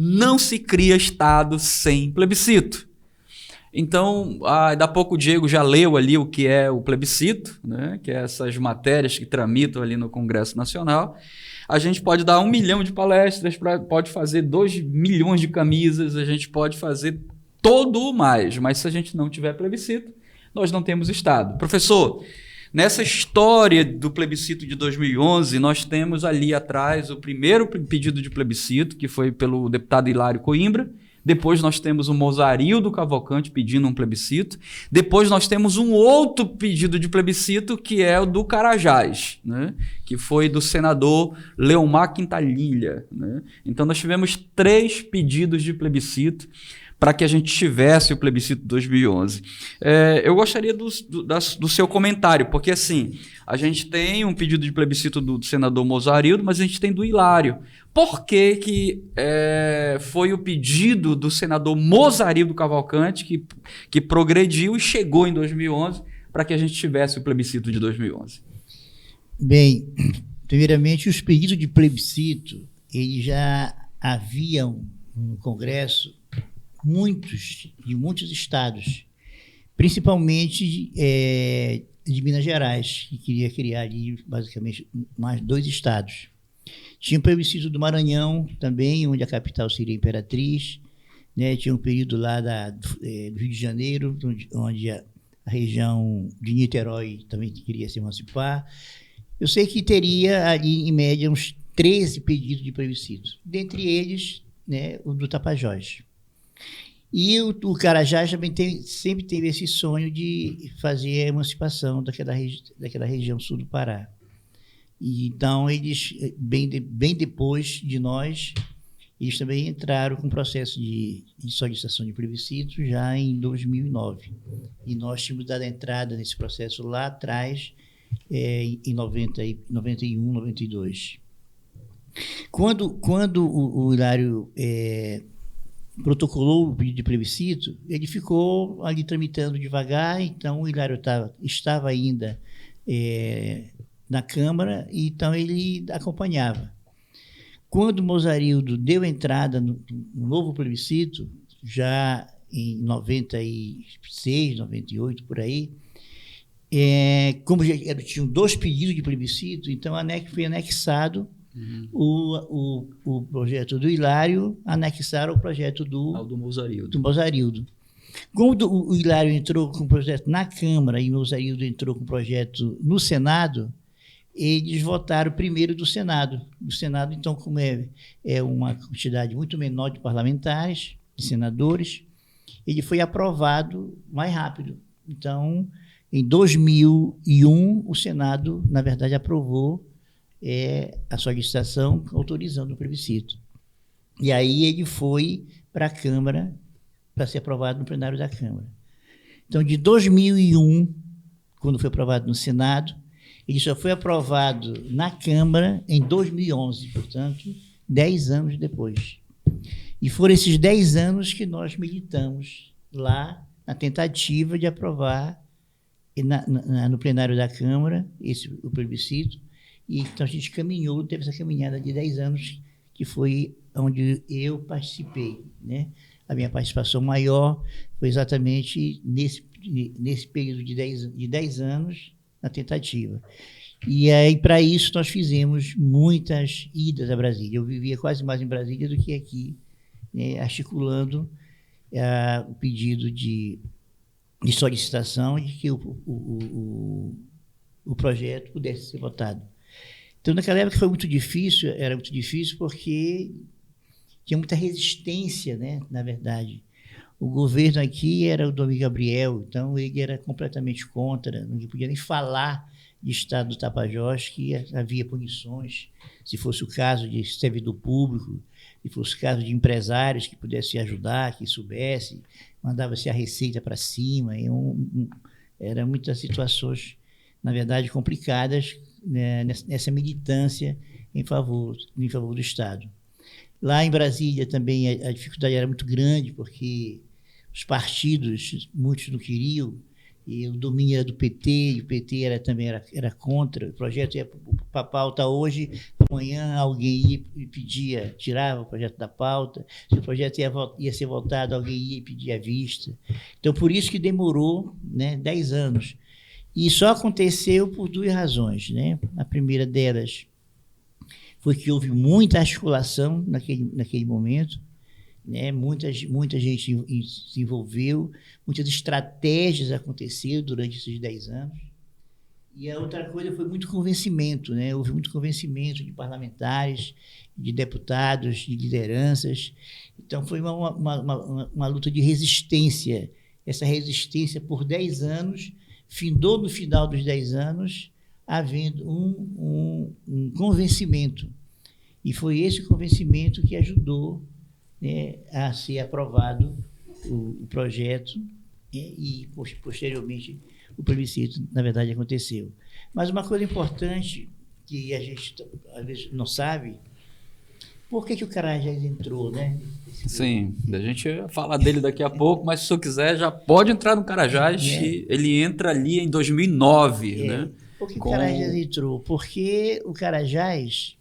Não se cria Estado sem plebiscito. Então, daqui a pouco o Diego já leu ali o que é o plebiscito, né? Que é essas matérias que tramitam ali no Congresso Nacional. A gente pode dar 1 milhão de palestras, pode fazer 2 milhões de camisas, a gente pode fazer todo o mais, mas se a gente não tiver plebiscito, nós não temos Estado. Professor, nessa história do plebiscito de 2011, nós temos ali atrás o primeiro pedido de plebiscito, que foi pelo deputado Hilário Coimbra. Depois nós temos o Mozarildo Cavalcante pedindo um plebiscito. Depois nós temos um outro pedido de plebiscito, que é o do Carajás, né? Que foi do senador Leomar Quintanilha, né? Então nós tivemos 3 pedidos de plebiscito para que a gente tivesse o plebiscito de 2011. Eu gostaria do seu comentário, porque assim, a gente tem um pedido de plebiscito do senador Mozarildo, mas a gente tem do Hilário. Por que foi o pedido do senador Mozarildo Cavalcante que progrediu e chegou em 2011 para que a gente tivesse o plebiscito de 2011? Bem, primeiramente, os pedidos de plebiscito, eles já haviam no Congresso de muitos estados, principalmente de Minas Gerais, que queria criar ali basicamente mais 2 estados. Tinha o plebiscito do Maranhão também, onde a capital seria Imperatriz, né? Tinha um período lá do Rio de Janeiro, onde a região de Niterói também queria se emancipar. Eu sei que teria ali, em média, uns 13 pedidos de plebiscito, dentre eles, né, o do Tapajós. E o Carajás também sempre teve esse sonho de fazer a emancipação daquela região sul do Pará. E, então, eles, bem depois de nós, eles também entraram com o processo de solicitação de plebiscito já em 2009. E nós tínhamos dado entrada nesse processo lá atrás, em 91, 92. Quando o Hilário protocolou o pedido de plebiscito, ele ficou ali tramitando devagar, então o Hilário estava ainda na Câmara, então ele acompanhava. Quando o Mozarildo deu entrada no novo plebiscito, já em 96, 98, por aí, como já tinham 2 pedidos de plebiscito, então foi anexado o projeto do Hilário, anexaram o projeto do Mozarildo. Quando o Hilário entrou com o projeto na Câmara e o Mozarildo entrou com o projeto no Senado, eles votaram primeiro do Senado. O Senado, então, como é uma quantidade muito menor de parlamentares, de senadores, ele foi aprovado mais rápido. Então, em 2001, o Senado, na verdade, aprovou a solicitação autorizando o plebiscito. E aí ele foi para a Câmara para ser aprovado no plenário da Câmara. Então, de 2001, quando foi aprovado no Senado, ele só foi aprovado na Câmara em 2011, portanto, 10 anos depois. E foram esses 10 anos que nós militamos lá na tentativa de aprovar no plenário da Câmara o plebiscito. E então a gente teve essa caminhada de 10 anos, que foi onde eu participei, né? A minha participação maior foi exatamente nesse período de 10 anos na tentativa. E aí, para isso, nós fizemos muitas idas a Brasília. Eu vivia quase mais em Brasília do que aqui, né, articulando o pedido de solicitação de que o projeto pudesse ser votado. Então, naquela época era muito difícil porque tinha muita resistência, né, na verdade. O governo aqui era o Dom Gabriel, então ele era completamente contra, não podia nem falar de Estado do Tapajós, que havia punições, se fosse o caso de servidor público, se fosse o caso de empresários que pudessem ajudar, que soubesse, mandava-se a receita para cima. Eram muitas situações, na verdade, complicadas, né, nessa militância em favor do Estado. Lá em Brasília também a dificuldade era muito grande, porque os partidos, muitos não queriam, e o domínio era do PT, e o PT também era contra. O projeto ia para a pauta hoje, manhã alguém ia e pedia, tirava o projeto da pauta, se o projeto ia ser votado, alguém ia e pedia a vista. Então, por isso que demorou, né, 10 anos. E só aconteceu por duas razões, né? A primeira delas foi que houve muita articulação naquele momento, né? Muita gente se envolveu, muitas estratégias aconteceram durante esses 10 anos. E a outra coisa foi muito convencimento, né? Houve muito convencimento de parlamentares, de deputados, de lideranças. Então, foi uma luta de resistência. Essa resistência por 10 anos, findou no final dos 10 anos, havendo um convencimento. E foi esse convencimento que ajudou, né, a ser aprovado o projeto, e posteriormente o plebiscito, na verdade, aconteceu. Mas uma coisa importante que a gente, às vezes, não sabe, por que o Carajás entrou, né? Sim, a gente vai falar dele daqui a pouco, mas se o senhor quiser, já pode entrar no Carajás, ele entra ali em 2009, né? Por que o Carajás entrou? Porque o Carajás,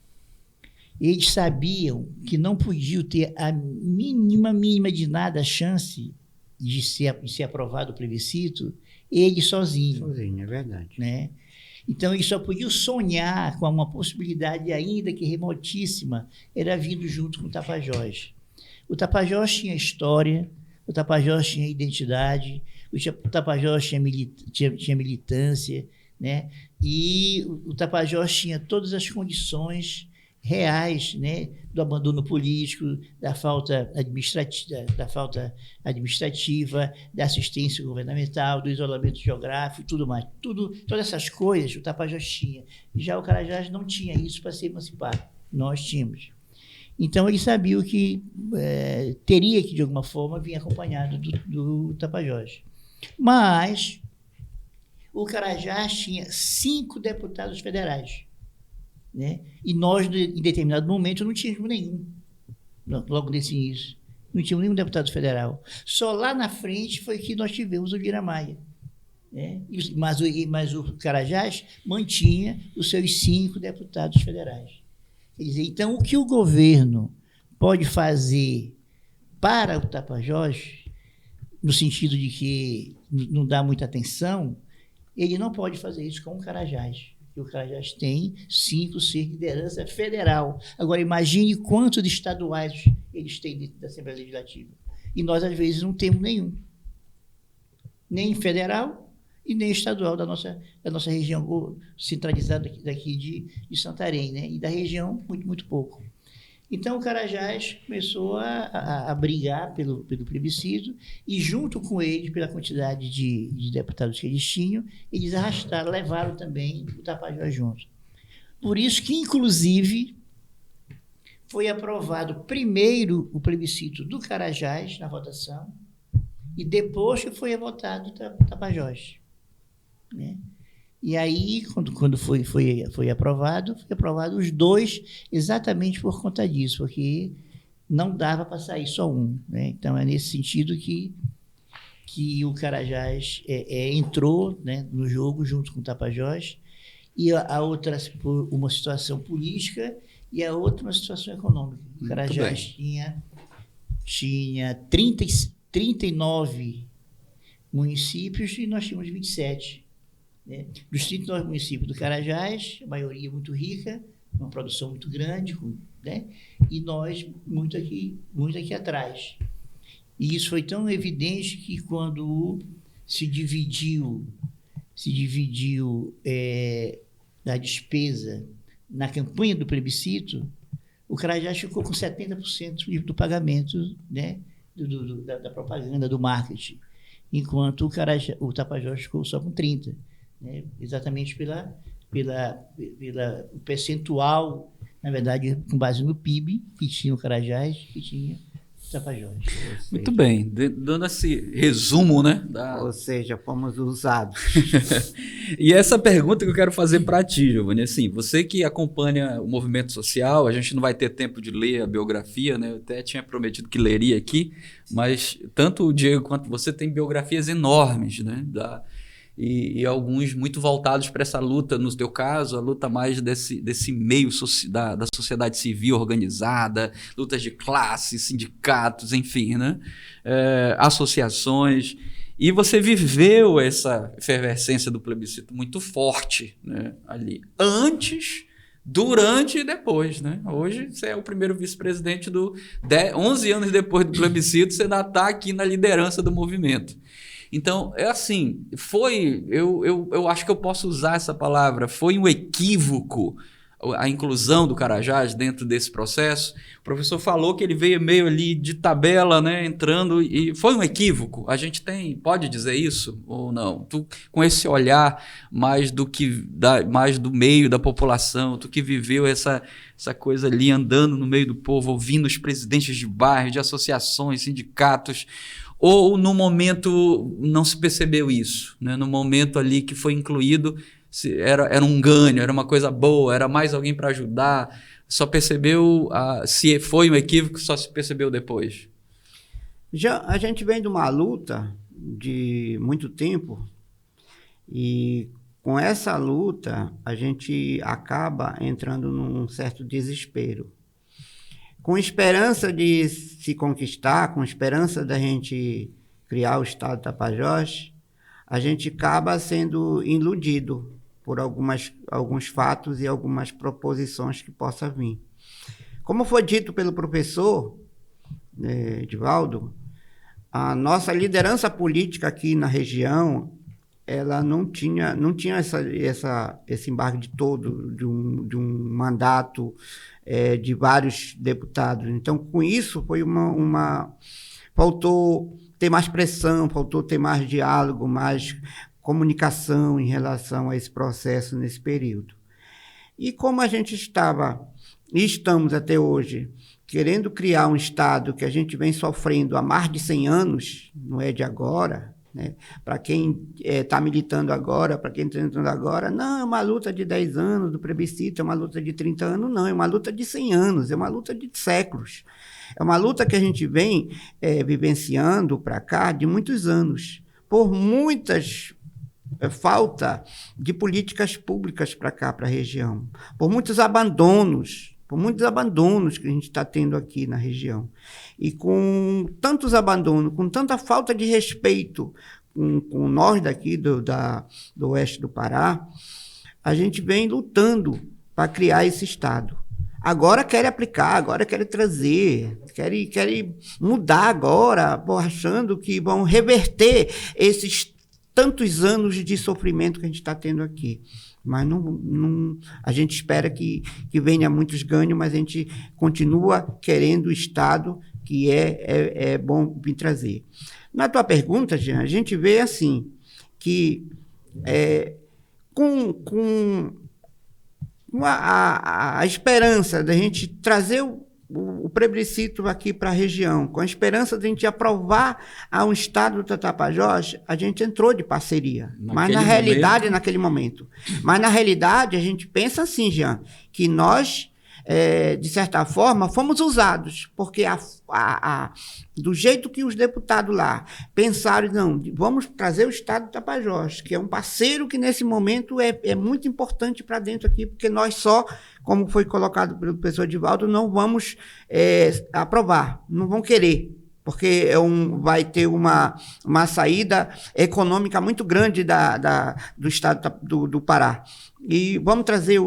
eles sabiam que não podiam ter a mínima de nada chance de ser aprovado o plebiscito ele sozinho. Sozinho, é verdade. Né? Então, ele só podia sonhar com uma possibilidade, ainda que remotíssima, era vindo junto com o Tapajós. O Tapajós tinha história, o Tapajós tinha identidade, o Tapajós tinha militância, né? E o Tapajós tinha todas as condições reais, né, do abandono político, da falta administrativa, da assistência governamental, do isolamento geográfico, tudo mais. Todas essas coisas o Tapajós tinha. Já o Carajás não tinha isso para se emancipar. Nós tínhamos. Então, ele sabia que teria que, de alguma forma, vir acompanhado do Tapajós. Mas o Carajás tinha 5 deputados federais. Né? E nós, em determinado momento, não tínhamos nenhum, logo nesse início. Não tínhamos nenhum deputado federal. Só lá na frente foi que nós tivemos o Lira Maia. Né? Mas o Carajás mantinha os seus 5 deputados federais. Quer dizer, então, o que o governo pode fazer para o Tapajós, no sentido de que não dá muita atenção, ele não pode fazer isso com o Carajás. O Carajás tem 5 ser liderança federal. Agora, imagine quantos estaduais eles têm dentro da Assembleia Legislativa. E nós, às vezes, não temos nenhum. Nem federal e nem estadual da nossa região centralizada daqui de Santarém, né? E da região, muito pouco. Então, o Carajás começou a brigar pelo plebiscito e, junto com ele, pela quantidade de deputados que eles tinham, eles levaram também o Tapajós junto. Por isso que, inclusive, foi aprovado primeiro o plebiscito do Carajás na votação e depois que foi votado o Tapajós. Né? E aí, quando foi aprovado os 2 exatamente por conta disso, porque não dava para sair só um. Né? Então, é nesse sentido que o Carajás entrou, né, no jogo junto com o Tapajós, e a outra por uma situação política e a outra uma situação econômica. O Carajás tinha 39 municípios e nós tínhamos 27. Né? Dos 39 municípios do Carajás, a maioria muito rica, uma produção muito grande, né? E nós muito aqui atrás. E isso foi tão evidente que quando se dividiu a despesa na campanha do plebiscito, o Carajás ficou com 70% do pagamento, né? da propaganda, do marketing, enquanto o Tapajós ficou só com 30%. Né? Exatamente pelo percentual, na verdade, com base no PIB, que tinha o Carajás, que tinha o Tapajós. Muito bem, dando esse resumo, né? Ou seja, fomos usados. E essa pergunta que eu quero fazer para ti, Giovanni, assim, você que acompanha o movimento social, a gente não vai ter tempo de ler a biografia, né? Eu até tinha prometido que leria aqui, mas tanto o Diego quanto você têm biografias enormes, né? e alguns muito voltados para essa luta, no teu caso, a luta mais desse meio da sociedade civil organizada, lutas de classe, sindicatos, enfim, né? Associações. E você viveu essa efervescência do plebiscito muito forte, né, ali, antes, durante e depois, né? Hoje você é o primeiro vice-presidente 11 anos depois do plebiscito, você ainda está aqui na liderança do movimento. Então, é assim, eu acho que eu posso usar essa palavra, foi um equívoco a inclusão do Carajás dentro desse processo. O professor falou que ele veio meio ali de tabela, né, entrando, e foi um equívoco. A gente pode dizer isso ou não? Tu, com esse olhar mais mais do meio da população, tu que viveu essa coisa ali, andando no meio do povo, ouvindo os presidentes de bairro, de associações, sindicatos, ou no momento não se percebeu isso, né? No momento ali que foi incluído, era um ganho, era uma coisa boa, era mais alguém para ajudar, só percebeu, se foi um equívoco, só se percebeu depois? A gente vem de uma luta de muito tempo, e com essa luta a gente acaba entrando num certo desespero. Com esperança de se conquistar, com esperança da gente criar o Estado do Tapajós, a gente acaba sendo iludido por alguns fatos e algumas proposições que possam vir. Como foi dito pelo professor Edivaldo, a nossa liderança política aqui na região, ela não tinha esse embargo de um mandato de vários deputados. Então, com isso, foi faltou ter mais pressão, faltou ter mais diálogo, mais comunicação em relação a esse processo nesse período. E como a gente estamos até hoje, querendo criar um Estado que a gente vem sofrendo há mais de 100 anos, não é de agora, né? Para quem está militando agora, para quem está entrando agora, não, é uma luta de 10 anos do plebiscito, é uma luta de 30 anos, não, é uma luta de 100 anos, é uma luta de séculos. É uma luta que a gente vem vivenciando para cá de muitos anos, por muitas falta de políticas públicas para cá, para a região, por muitos abandonos que a gente está tendo aqui na região. E com tantos abandonos, com tanta falta de respeito com nós daqui do oeste do Pará, a gente vem lutando para criar esse Estado. Agora querem aplicar, agora querem trazer, querem mudar agora, achando que vão reverter esses tantos anos de sofrimento que a gente está tendo aqui. Mas a gente espera que venha muitos ganhos, mas a gente continua querendo o Estado que é bom vir trazer. Na tua pergunta, Jean, a gente vê assim, que com a esperança da gente trazer o plebiscito aqui para a região, com a esperança de a gente aprovar um Estado do Tapajós, a gente entrou de parceria. Mas na realidade, naquele momento. Mas na realidade, a gente pensa assim, Jean, que nós, de certa forma, fomos usados, porque do jeito que os deputados lá pensaram, não, vamos trazer o Estado do Tapajós, que é um parceiro que nesse momento é muito importante para dentro aqui, porque nós só, como foi colocado pelo professor Edivaldo, não vamos aprovar, não vão querer, porque vai ter uma saída econômica muito grande do Estado do Pará. E vamos trazer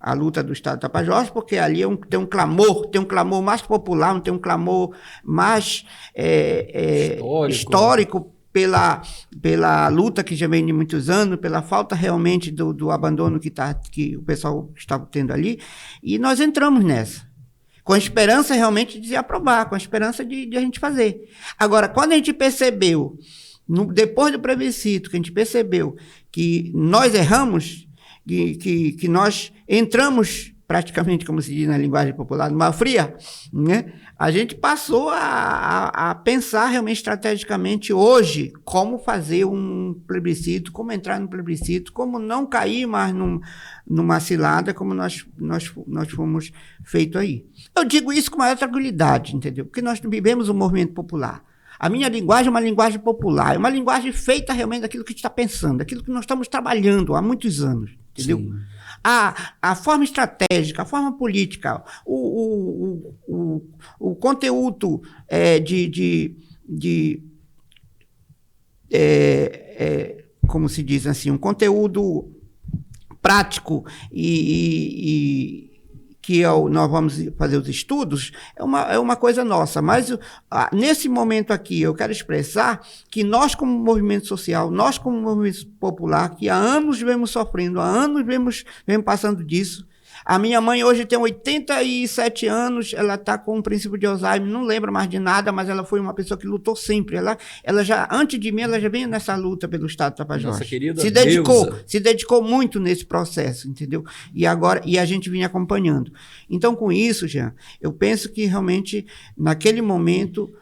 a luta do Estado do Tapajós, porque ali tem um clamor mais popular, tem um clamor mais histórico pela luta que já vem de muitos anos, pela falta realmente do abandono que o pessoal estava tendo ali, e nós entramos nessa, com a esperança realmente de aprovar, com a esperança de a gente fazer. Agora, quando a gente percebeu, depois do plebiscito, que a gente percebeu que nós erramos, que nós entramos praticamente, como se diz na linguagem popular, numa fria, né? A gente passou a pensar realmente estrategicamente hoje como fazer um plebiscito, como entrar no plebiscito, como não cair mais numa cilada como nós fomos feito aí. Eu digo isso com maior tranquilidade, entendeu? Porque nós vivemos um movimento popular. A minha linguagem é uma linguagem popular, é uma linguagem feita realmente daquilo que a gente está pensando, daquilo que nós estamos trabalhando há muitos anos, entendeu? Sim. A forma estratégica, a forma política, o conteúdo como se diz assim, um conteúdo prático que nós vamos fazer os estudos, é uma coisa nossa. Mas nesse momento aqui eu quero expressar que nós como movimento social, nós como movimento popular, que há anos vemos sofrendo, há anos vemos passando disso. A minha mãe hoje tem 87 anos, ela está com um princípio de Alzheimer, não lembra mais de nada, mas ela foi uma pessoa que lutou sempre. Ela já, antes de mim, ela já vinha nessa luta pelo Estado do Tapajós. Nossa querida se dedicou muito nesse processo, entendeu? E a gente vinha acompanhando. Então, com isso, Jean, eu penso que realmente, naquele momento,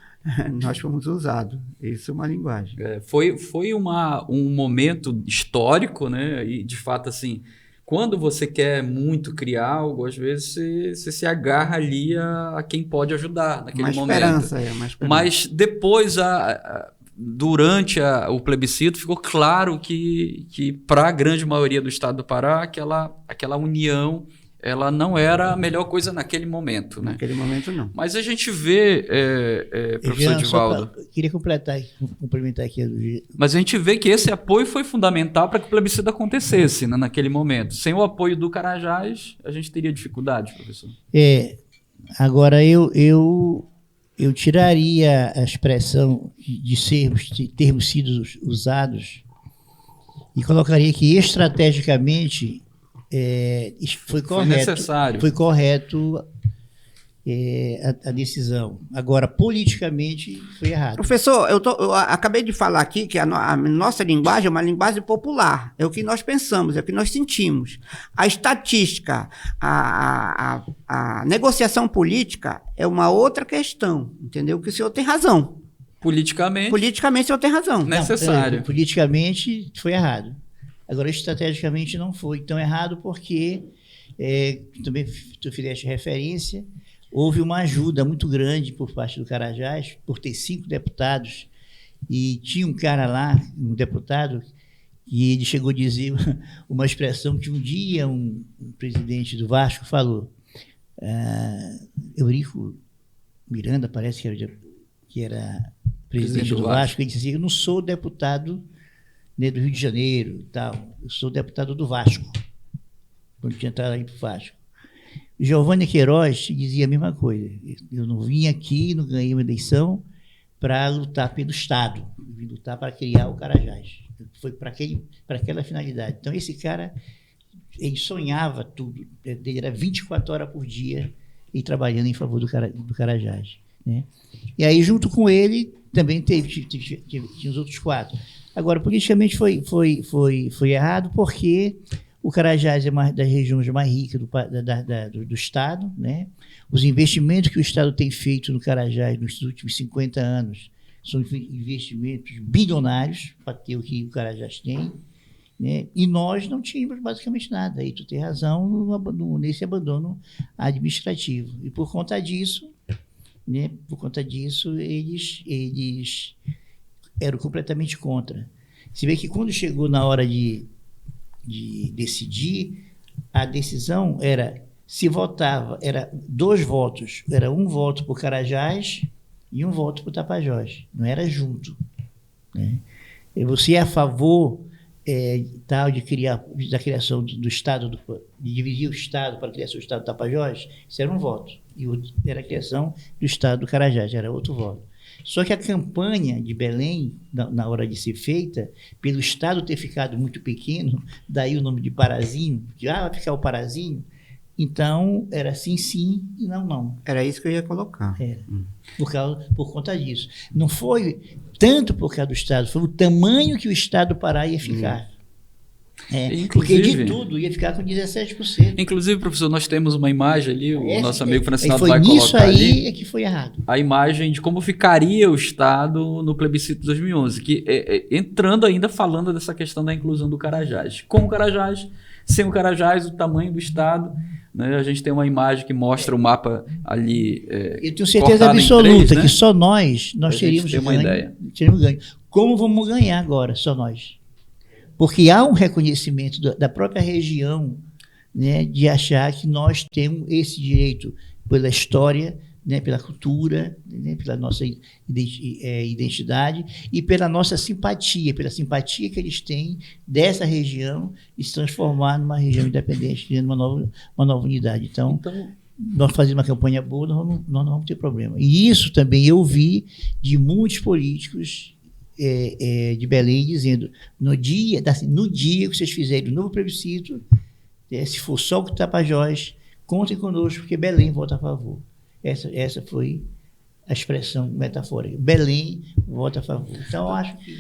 nós fomos usados. Isso é uma linguagem. Foi um momento histórico, né? E, de fato, assim... Quando você quer muito criar algo, às vezes você se agarra ali a quem pode ajudar naquele momento. Uma esperança. Mas depois, durante o plebiscito, ficou claro que para a grande maioria do estado do Pará, aquela união ela não era a melhor coisa naquele momento. Né? Naquele momento, não. Mas a gente vê, professor Divaldo... Queria complementar aqui. Mas a gente vê que esse apoio foi fundamental para que o plebiscito acontecesse, né, naquele momento. Sem o apoio do Carajás, a gente teria dificuldade, professor. Agora, eu tiraria a expressão de termos sido usados e colocaria que estrategicamente... foi correto. Foi necessário. Foi correto a decisão. Agora, politicamente, foi errado. Professor, eu acabei de falar aqui que a nossa linguagem é uma linguagem popular. É o que nós pensamos, é o que nós sentimos. A estatística, a negociação política é uma outra questão, entendeu? Que o senhor tem razão. Politicamente o senhor tem razão. Necessário. Politicamente, foi errado. Agora, estrategicamente não foi tão errado porque, também tu fizeste referência, houve uma ajuda muito grande por parte do Carajás, por ter 5 deputados, e tinha um cara lá, um deputado, e ele chegou a dizer uma expressão que um dia um presidente do Vasco falou, Eurico Miranda, parece que era presidente do Vasco, ele disse assim, eu não sou deputado do Rio de Janeiro, tal. Eu sou deputado do Vasco, quando tinha entrado aí para o Vasco. Giovanni Queiroz dizia a mesma coisa. Eu não vim aqui, não ganhei uma eleição para lutar pelo Estado, eu vim lutar para criar o Carajás. Foi para aquela finalidade. Então, esse cara, ele sonhava tudo. Ele era 24 horas por dia e trabalhando em favor do Carajás. Né? E aí, junto com ele, também tinha os outros 4. Agora, politicamente foi errado porque o Carajás é uma das regiões mais ricas do Estado, né? Os investimentos que o Estado tem feito no Carajás nos últimos 50 anos são investimentos bilionários para ter o que o Carajás tem, né? E nós não tínhamos basicamente nada. Aí tu tem razão nesse abandono administrativo. E por conta disso, né? Eles eram completamente contra. Se vê que quando chegou na hora de decidir, a decisão era, se votava, era 2 votos, era 1 voto para o Carajás e 1 voto para o Tapajós, não era junto. Né? E você é a favor da criação do Estado, de dividir o Estado para a criação do Estado do Tapajós, isso era 1 voto, e outro era a criação do Estado do Carajás, era outro voto. Só que a campanha de Belém, na hora de ser feita, pelo Estado ter ficado muito pequeno, daí o nome de Parazinho, vai ficar o Parazinho, então era sim, sim e não, não. Era isso que eu ia colocar. Era, por conta disso. Não foi tanto por causa do Estado, foi o tamanho que o Estado do Pará ia ficar. Porque de tudo ia ficar com 17%. Inclusive, professor, nós temos uma imagem ali, o nosso amigo Francinaldo vai colocar ali. Foi nisso aí ali, que foi errado. A imagem de como ficaria o Estado no plebiscito de 2011, que entrando ainda falando dessa questão da inclusão do Carajás. Com o Carajás, sem o Carajás, o tamanho do Estado, né? A gente tem uma imagem que mostra o mapa ali. Eu tenho certeza absoluta 3, né? que só nós teríamos ter uma ideia. Teríamos ganho. Como vamos ganhar agora, só nós? Porque há um reconhecimento da própria região, né, de achar que nós temos esse direito pela história, né, pela cultura, né, pela nossa identidade e pela nossa simpatia, pela simpatia que eles têm dessa região e se transformar numa região independente, criando uma nova unidade. Então, nós fazemos uma campanha boa, nós não vamos ter problema. E isso também eu vi de muitos políticos de Belém dizendo, no dia que vocês fizerem o novo plebiscito, se for só o Tapajós, contem conosco, porque Belém vota a favor. Essa foi a expressão metafórica. Belém vota a favor. Então, eu acho que...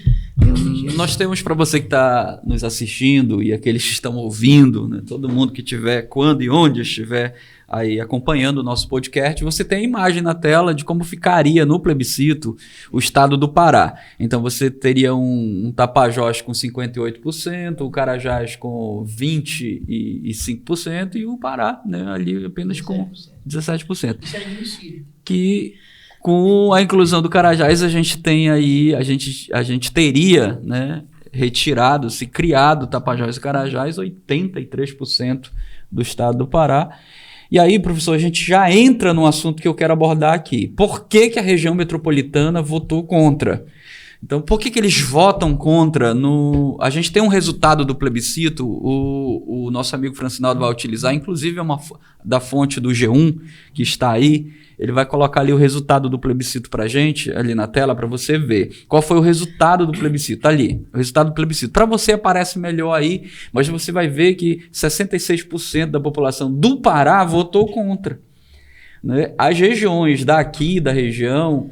Nós temos, para você que está nos assistindo e aqueles que estão ouvindo, né, todo mundo que estiver, quando e onde estiver aí acompanhando o nosso podcast, você tem a imagem na tela de como ficaria no plebiscito o estado do Pará. Então você teria um Tapajós com 58%, o Carajás com 25% e o Pará, né, ali apenas 17%. Com 17%. Isso é admissível. Que com a inclusão do Carajás a gente tem aí, a gente teria, né, retirado, se criado Tapajós e Carajás, 83% do estado do Pará. E aí, professor, a gente já entra num assunto que eu quero abordar aqui. Por que a região metropolitana votou contra? Então, por que eles votam contra? A gente tem um resultado do plebiscito, o nosso amigo Francinaldo vai utilizar, inclusive é da fonte do G1, que está aí. Ele vai colocar ali o resultado do plebiscito para a gente, ali na tela, para você ver. Qual foi o resultado do plebiscito? Tá ali, o resultado do plebiscito. Para você aparece melhor aí, mas você vai ver que 66% da população do Pará votou contra. Né? As regiões daqui, da região,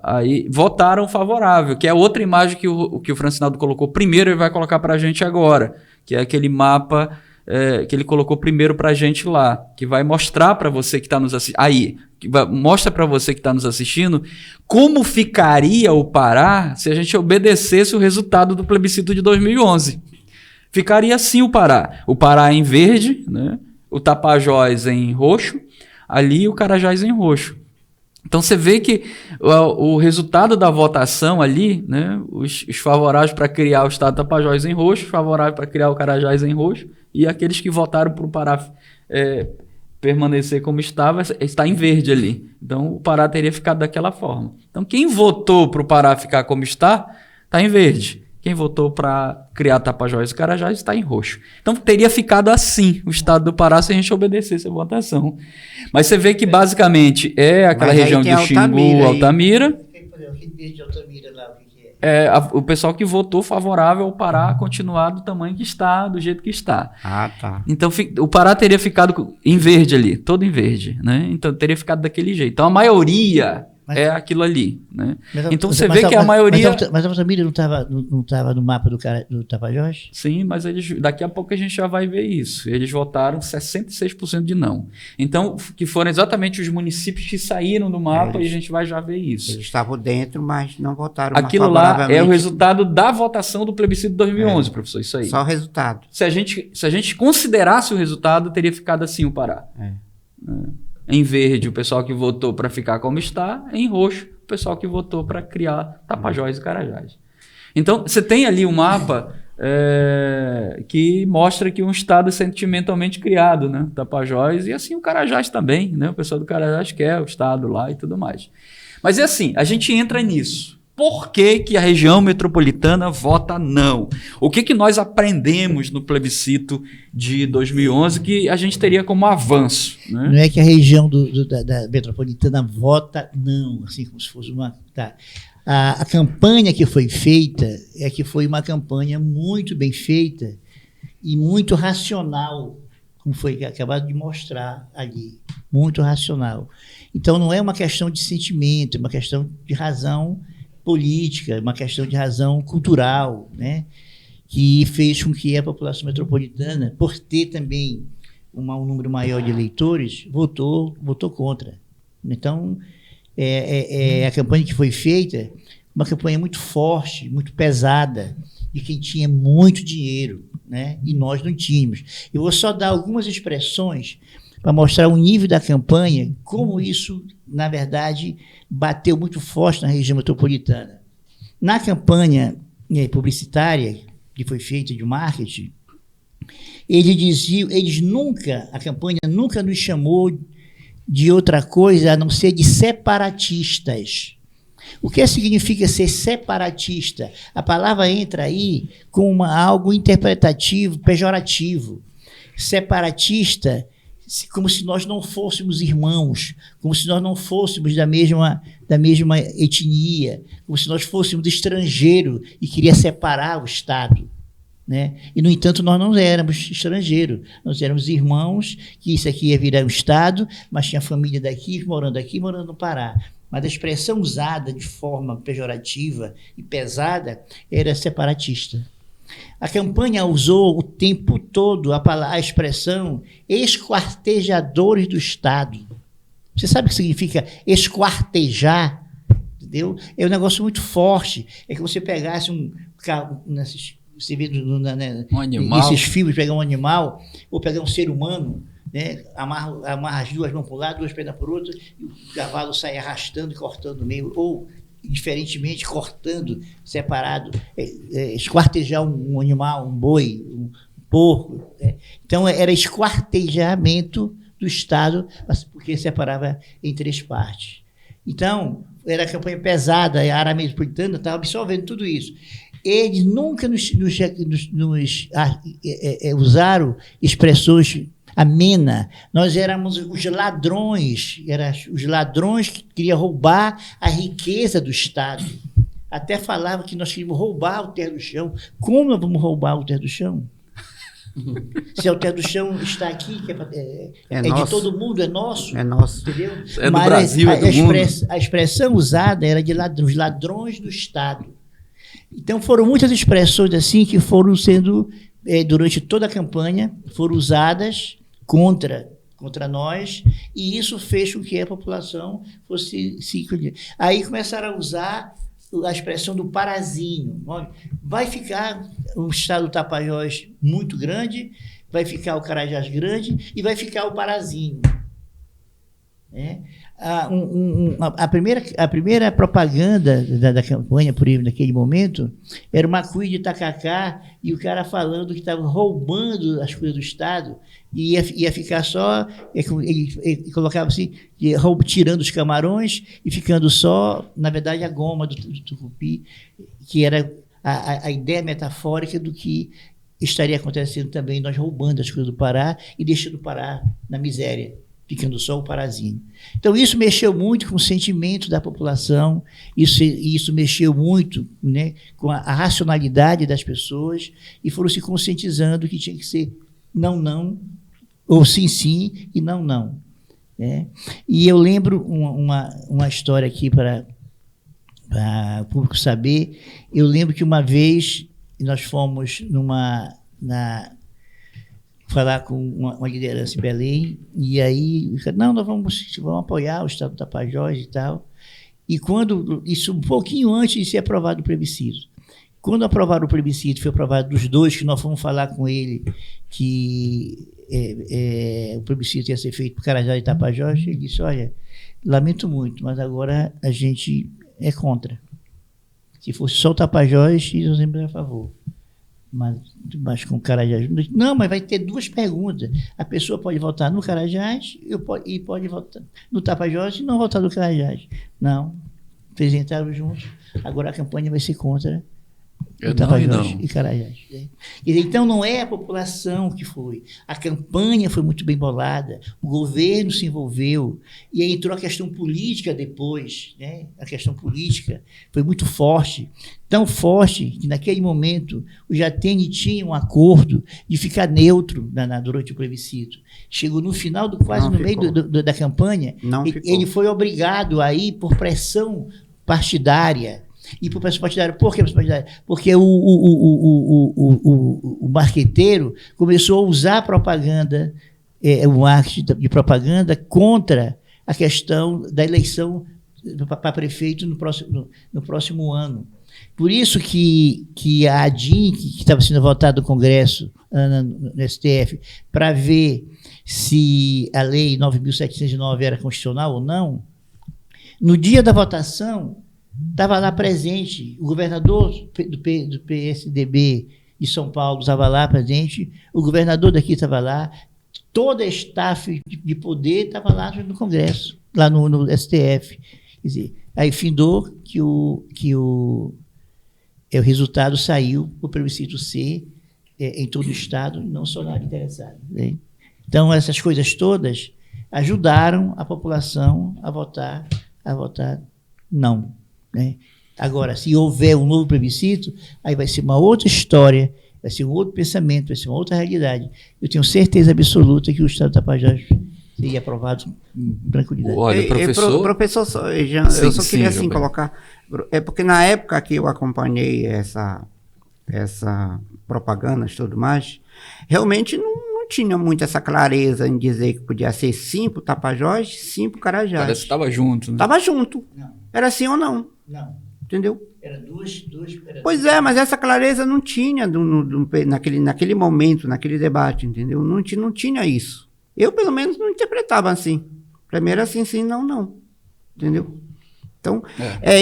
aí votaram favorável, que é outra imagem que o Francinaldo colocou primeiro, ele vai colocar para a gente agora, que é aquele mapa... que ele colocou primeiro para a gente lá, que vai mostrar para você que está nos assistindo, mostra para você que está nos assistindo como ficaria o Pará se a gente obedecesse o resultado do plebiscito de 2011. Ficaria assim o Pará em verde, né? O Tapajós em roxo, ali o Carajás em roxo. Então você vê que o resultado da votação ali, né, os favoráveis para criar o estado do Tapajós em roxo, os favoráveis para criar o Carajás em roxo, e aqueles que votaram para o Pará permanecer como estava, está em verde ali. Então o Pará teria ficado daquela forma. Então quem votou para o Pará ficar como está em verde. Quem votou para criar Tapajós e Carajás está em roxo. Então teria ficado assim o estado do Pará se a gente obedecesse a votação. Mas você vê que basicamente é aquela região do Xingu, Altamira. O pessoal que votou favorável ao Pará continuar do tamanho que está, do jeito que está. Tá. Então o Pará teria ficado em verde ali, todo em verde, né? Então teria ficado daquele jeito. Então a maioria é aquilo ali, né? Então você vê que a maioria... Mas a Altamira não estava no mapa do Tapajós? Sim, mas daqui a pouco a gente já vai ver isso. Eles votaram 66% de não. Então, que foram exatamente os municípios que saíram do mapa e a gente vai já ver isso. Eles estavam dentro, mas não votaram aquilo lá é o resultado da votação do plebiscito de 2011, professor, isso aí. Só o resultado. Se a gente considerasse o resultado, teria ficado assim o Pará. Em verde, o pessoal que votou para ficar como está. Em roxo, o pessoal que votou para criar Tapajós e Carajás. Então, você tem ali um mapa que mostra que um estado é sentimentalmente criado, né? Tapajós e assim o Carajás também, né? O pessoal do Carajás quer o estado lá e tudo mais. Mas é assim, a gente entra nisso. Por que a região metropolitana vota não? O que nós aprendemos no plebiscito de 2011 que a gente teria como avanço? Né? Não é que a região da metropolitana vota não, assim como se fosse uma... Tá. A campanha que foi feita foi uma campanha muito bem feita e muito racional, como foi acabado de mostrar ali. Muito racional. Então não é uma questão de sentimento, é uma questão de razão política, uma questão de razão cultural, né, que fez com que a população metropolitana, por ter também um número maior de eleitores, votou contra. Então, a campanha que foi feita, uma campanha muito forte, muito pesada, de quem tinha muito dinheiro, né? E nós não tínhamos. Eu vou só dar algumas expressões para mostrar o nível da campanha, como isso, na verdade, bateu muito forte na região metropolitana. Na campanha publicitária, que foi feita de marketing, a campanha nunca nos chamou de outra coisa a não ser de separatistas. O que significa ser separatista? A palavra entra aí com algo interpretativo, pejorativo. Separatista, como se nós não fôssemos irmãos, como se nós não fôssemos da mesma etnia, como se nós fôssemos estrangeiros e queria separar o Estado. Né? E, no entanto, nós não éramos estrangeiros, nós éramos irmãos, que isso aqui ia virar um Estado, mas tinha família daqui, morando no Pará. Mas a expressão usada de forma pejorativa e pesada era separatista. A campanha usou o tempo todo a expressão esquartejadores do Estado. Você sabe o que significa esquartejar? Entendeu? É um negócio muito forte. É que você pegasse um carro, você vê um animal. Nesses filmes, pegar um animal ou pegar um ser humano, né? Amarra as duas mãos para um lado, duas pernas para o outro, e o cavalo sai arrastando e cortando no meio, ou, diferentemente, cortando, separado, esquartejar um animal, um boi, um porco. Então, era esquartejamento do Estado, porque separava em três partes. Então, era a campanha pesada, a área metropolitana estava absorvendo tudo isso. Eles nunca usaram expressões amenas. Nós éramos os ladrões que queriam roubar a riqueza do Estado. Até falava que nós queríamos roubar o terra do chão. Como nós vamos roubar o terra do chão? Se o terra do chão está aqui, que é de todo mundo, é nosso. É nosso. Entendeu? É do Brasil, é do mundo. A expressão usada era de ladrões, ladrões do Estado. Então, foram muitas expressões assim que foram sendo, durante toda a campanha, foram usadas contra nós, e isso fez com que a população fosse... Aí começaram a usar a expressão do parazinho. Vai ficar o estado do Tapajós muito grande, vai ficar o Carajás grande e vai ficar o parazinho. A primeira propaganda da campanha, por exemplo, naquele momento, era uma cuia de tacacá e o cara falando que estava roubando as coisas do Estado e ia ficar só, ele colocava assim, tirando os camarões e ficando só, na verdade, a goma do tucupi, que era a ideia metafórica do que estaria acontecendo também, nós roubando as coisas do Pará e deixando o Pará na miséria, ficando só o parazinho. Então, isso mexeu muito com o sentimento da população, isso mexeu muito, né, com a racionalidade das pessoas, e foram se conscientizando que tinha que ser não, ou sim, e não. Né? E eu lembro uma história aqui para o público saber. Eu lembro que uma vez nós fomos falar com uma liderança em Belém, e aí, não, nós vamos apoiar o Estado do Tapajós e tal. E isso um pouquinho antes de ser aprovado o plebiscito. Quando aprovaram o plebiscito, foi aprovado dos dois, que nós fomos falar com ele que o plebiscito ia ser feito por Carajás e Tapajós, ele disse, olha, lamento muito, mas agora a gente é contra. Se fosse só o Tapajós, nós sempre a favor. Mas com o Carajás. Não, mas vai ter duas perguntas. A pessoa pode votar no Carajás e pode votar no Tapajós e não votar no Carajás. Não. Apresentaram juntos. Agora a campanha vai ser contra o Tapajós e Carajás. Então, não é a população que foi. A campanha foi muito bem bolada, o governo se envolveu, e aí entrou a questão política depois. Né? A questão política foi muito forte, tão forte que, naquele momento, o Jatene tinha um acordo de ficar neutro durante o plebiscito. Chegou no final, quase no meio da campanha, ele foi obrigado a ir por pressão partidária. E por pressão partidária, por que pressão partidária? Porque o marqueteiro começou a usar a propaganda, o marketing de propaganda contra a questão da eleição para prefeito no próximo ano. Por isso que a ADIM, que estava sendo votada no Congresso, no STF, para ver se a Lei 9.709 era constitucional ou não, no dia da votação, estava lá presente o governador do PSDB de São Paulo, estava lá presente, o governador daqui estava lá, toda a staff de poder estava lá no Congresso, lá no STF. Quer dizer, aí findou que o resultado saiu, o plebiscito ser em todo o Estado, não só na área interessada. Né? Então, essas coisas todas ajudaram a população a votar não. Né? Agora, se houver um novo plebiscito, aí vai ser uma outra história, vai ser um outro pensamento, vai ser uma outra realidade. Eu tenho certeza absoluta que o Estado do Tapajós seria aprovado com tranquilidade. Olha, professor... Professor Jean, eu só queria assim colocar... É porque na época que eu acompanhei essa propaganda e tudo mais, realmente não tinha muito essa clareza em dizer que podia ser 5 Tapajós, 5 Carajás. Parece que estava junto. Né? Estava junto. Não. Era sim ou não. Não. Entendeu? Era duas Pois é, mas essa clareza não tinha naquele momento, naquele debate, entendeu? Não tinha isso. Eu, pelo menos, não interpretava assim. Primeiro assim, sim, não. Entendeu? Então,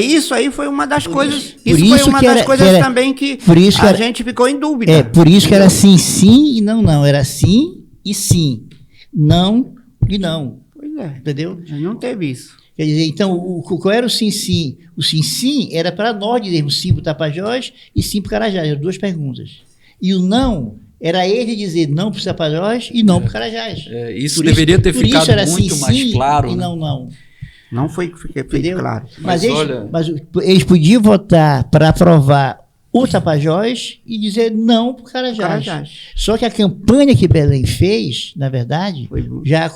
isso aí foi uma das coisas. Isso foi uma das coisas também que a gente ficou em dúvida. Por isso que era sim e não. Era sim e sim. Não e não. Pois é. Entendeu? Não teve isso. Quer dizer, então, qual era o sim? O sim era para nós dizermos sim para o Tapajós e sim para o Carajás. Eram 2 perguntas. E o não era ele dizer não para o Tapajós e não para o Carajás. Isso deveria ter ficado muito mais claro. E né? não. Não foi feito claro. Mas eles podiam votar para aprovar o Tapajós e dizer não para o Carajás. Só que a campanha que Belém fez, na verdade, já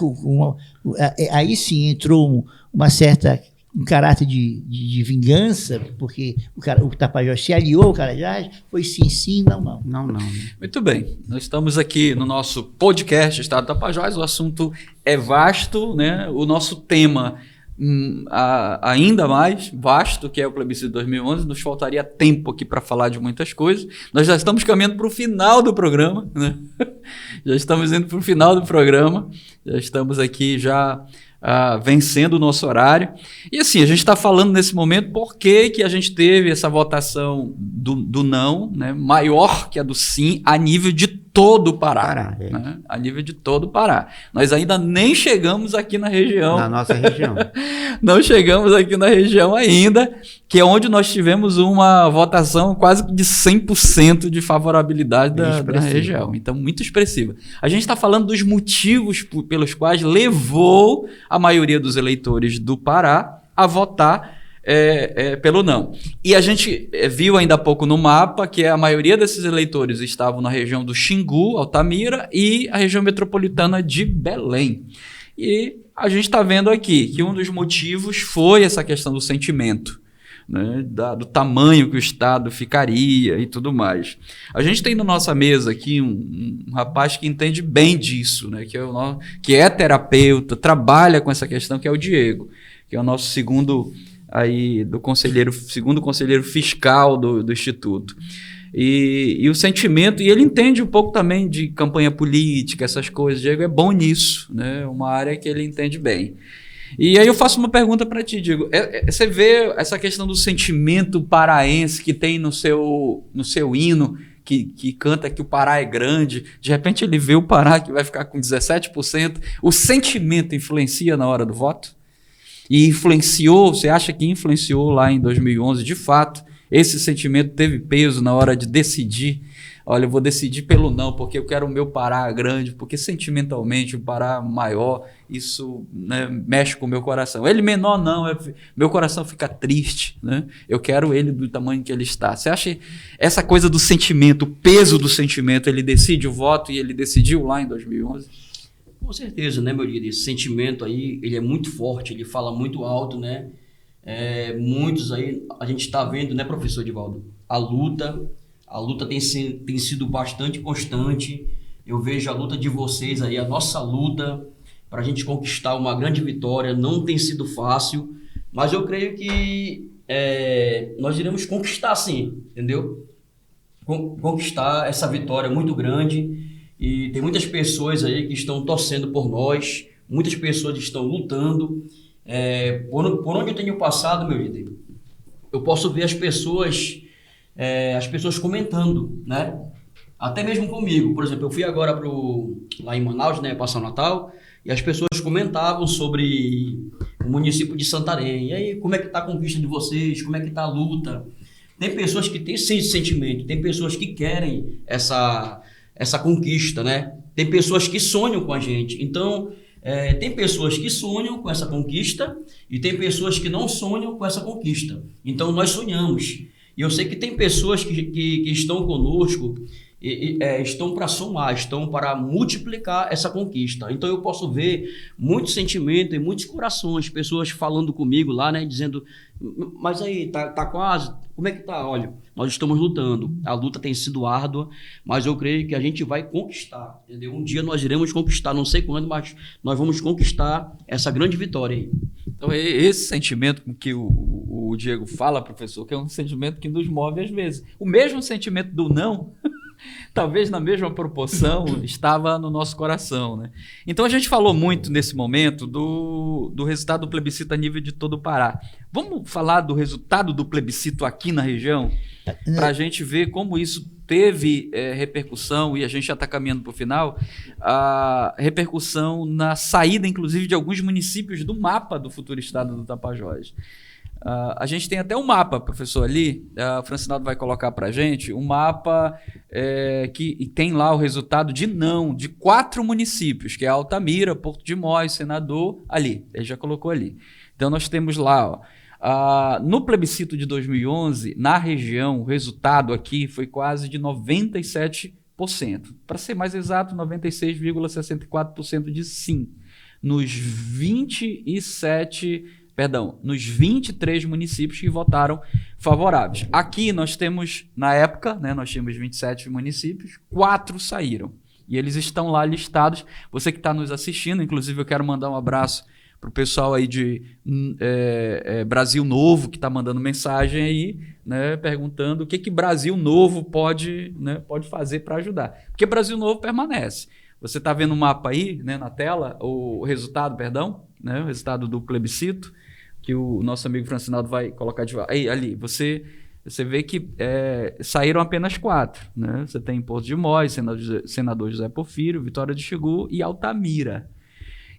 aí sim entrou um caráter de vingança, porque o Tapajós se aliou ao Carajás, foi sim, não. Não. Muito bem, nós estamos aqui no nosso podcast Estado do Tapajós, o assunto é vasto, né? O nosso tema ainda mais vasto, que é o plebiscito de 2011, nos faltaria tempo aqui para falar de muitas coisas. Nós já estamos caminhando para o final do programa, né? Já estamos indo para o final do programa, já estamos aqui vencendo o nosso horário. E assim, a gente está falando nesse momento por que a gente teve essa votação do não, né, maior que a do sim, a nível de todo o Pará. Né? A nível de todo o Pará. Nós ainda nem chegamos aqui na região. Na nossa região. Não chegamos aqui na região ainda, que é onde nós tivemos uma votação quase de 100% de favorabilidade da região. Então, muito expressiva. A gente está falando dos motivos pelos quais levou a maioria dos eleitores do Pará a votar pelo não. E a gente viu ainda há pouco no mapa que a maioria desses eleitores estavam na região do Xingu, Altamira e a região metropolitana de Belém. E a gente está vendo aqui que um dos motivos foi essa questão do sentimento, né, do tamanho que o Estado ficaria e tudo mais. A gente tem na nossa mesa aqui um rapaz que entende bem disso, né, que é terapeuta, trabalha com essa questão, que é o Diego, que é o nosso segundo conselheiro fiscal do Instituto. E o sentimento, e ele entende um pouco também de campanha política, essas coisas. Diego é bom nisso, né? Uma área que ele entende bem. E aí eu faço uma pergunta para ti, Diego. Você vê essa questão do sentimento paraense que tem no seu hino, que canta que o Pará é grande, de repente ele vê o Pará que vai ficar com 17%. O sentimento influencia na hora do voto? E influenciou, você acha que influenciou lá em 2011, de fato, esse sentimento teve peso na hora de decidir? Olha, eu vou decidir pelo não, porque eu quero o meu Pará grande, porque sentimentalmente o Pará maior, isso, né, mexe com o meu coração. Ele menor não, meu coração fica triste, né? Eu quero ele do tamanho que ele está. Você acha essa coisa do sentimento, o peso do sentimento, ele decide o voto e ele decidiu lá em 2011? Com certeza, né, meu querido? Esse sentimento aí, ele é muito forte, ele fala muito alto, né? Muitos aí, a gente está vendo, né, professor Edivaldo? A luta tem sido bastante constante. Eu vejo a luta de vocês aí, a nossa luta para a gente conquistar uma grande vitória. Não tem sido fácil, mas eu creio que nós iremos conquistar sim, entendeu? Conquistar essa vitória muito grande, e tem muitas pessoas aí que estão torcendo por nós, muitas pessoas estão lutando. Por onde eu tenho passado, meu líder, eu posso ver as pessoas comentando, né? Até mesmo comigo. Por exemplo, eu fui agora lá em Manaus, né, passar o Natal, e as pessoas comentavam sobre o município de Santarém. E aí, como é que está a conquista de vocês? Como é que está a luta? Tem pessoas que têm esse sentimento, tem pessoas que querem essa conquista, né? Tem pessoas que sonham com a gente. Então, tem pessoas que sonham com essa conquista e tem pessoas que não sonham com essa conquista. Então, nós sonhamos. E eu sei que tem pessoas que estão conosco estão para somar, estão para multiplicar essa conquista. Então eu posso ver muito sentimento em muitos corações, pessoas falando comigo lá, né, dizendo, mas aí, tá quase, como é que tá? Olha, nós estamos lutando, a luta tem sido árdua, mas eu creio que a gente vai conquistar, entendeu? Um dia nós iremos conquistar, não sei quando, mas nós vamos conquistar essa grande vitória aí. Então, esse sentimento com que o Diego fala, professor, que é um sentimento que nos move às vezes. O mesmo sentimento do não, talvez na mesma proporção, estava no nosso coração, né? Então a gente falou muito nesse momento do resultado do plebiscito a nível de todo o Pará. Vamos falar do resultado do plebiscito aqui na região, para a gente ver como isso teve repercussão, e a gente já está caminhando para o final, a repercussão na saída, inclusive, de alguns municípios do mapa do futuro estado do Tapajós. A gente tem até um mapa, professor, ali, o Francinaldo vai colocar para a gente, um mapa que tem lá o resultado de 4 municípios, que é Altamira, Porto de Mós, Senador, ali, ele já colocou ali. Então nós temos lá, no plebiscito de 2011, na região, o resultado aqui foi quase de 97%. Para ser mais exato, 96,64% de sim. Nos 23 municípios que votaram favoráveis. Aqui nós temos, na época, né, nós tínhamos 27 municípios, 4 saíram. E eles estão lá listados. Você que está nos assistindo, inclusive eu quero mandar um abraço para o pessoal aí de Brasil Novo, que está mandando mensagem aí, né, perguntando o que Brasil Novo pode fazer para ajudar. Porque Brasil Novo permanece. Você está vendo o mapa aí, né, na tela, o resultado do plebiscito, que o nosso amigo Francinaldo vai colocar de volta. Ali, você vê que saíram apenas 4. Né? Você tem Porto de Mós, Senador José Porfírio, Vitória de Xingu e Altamira.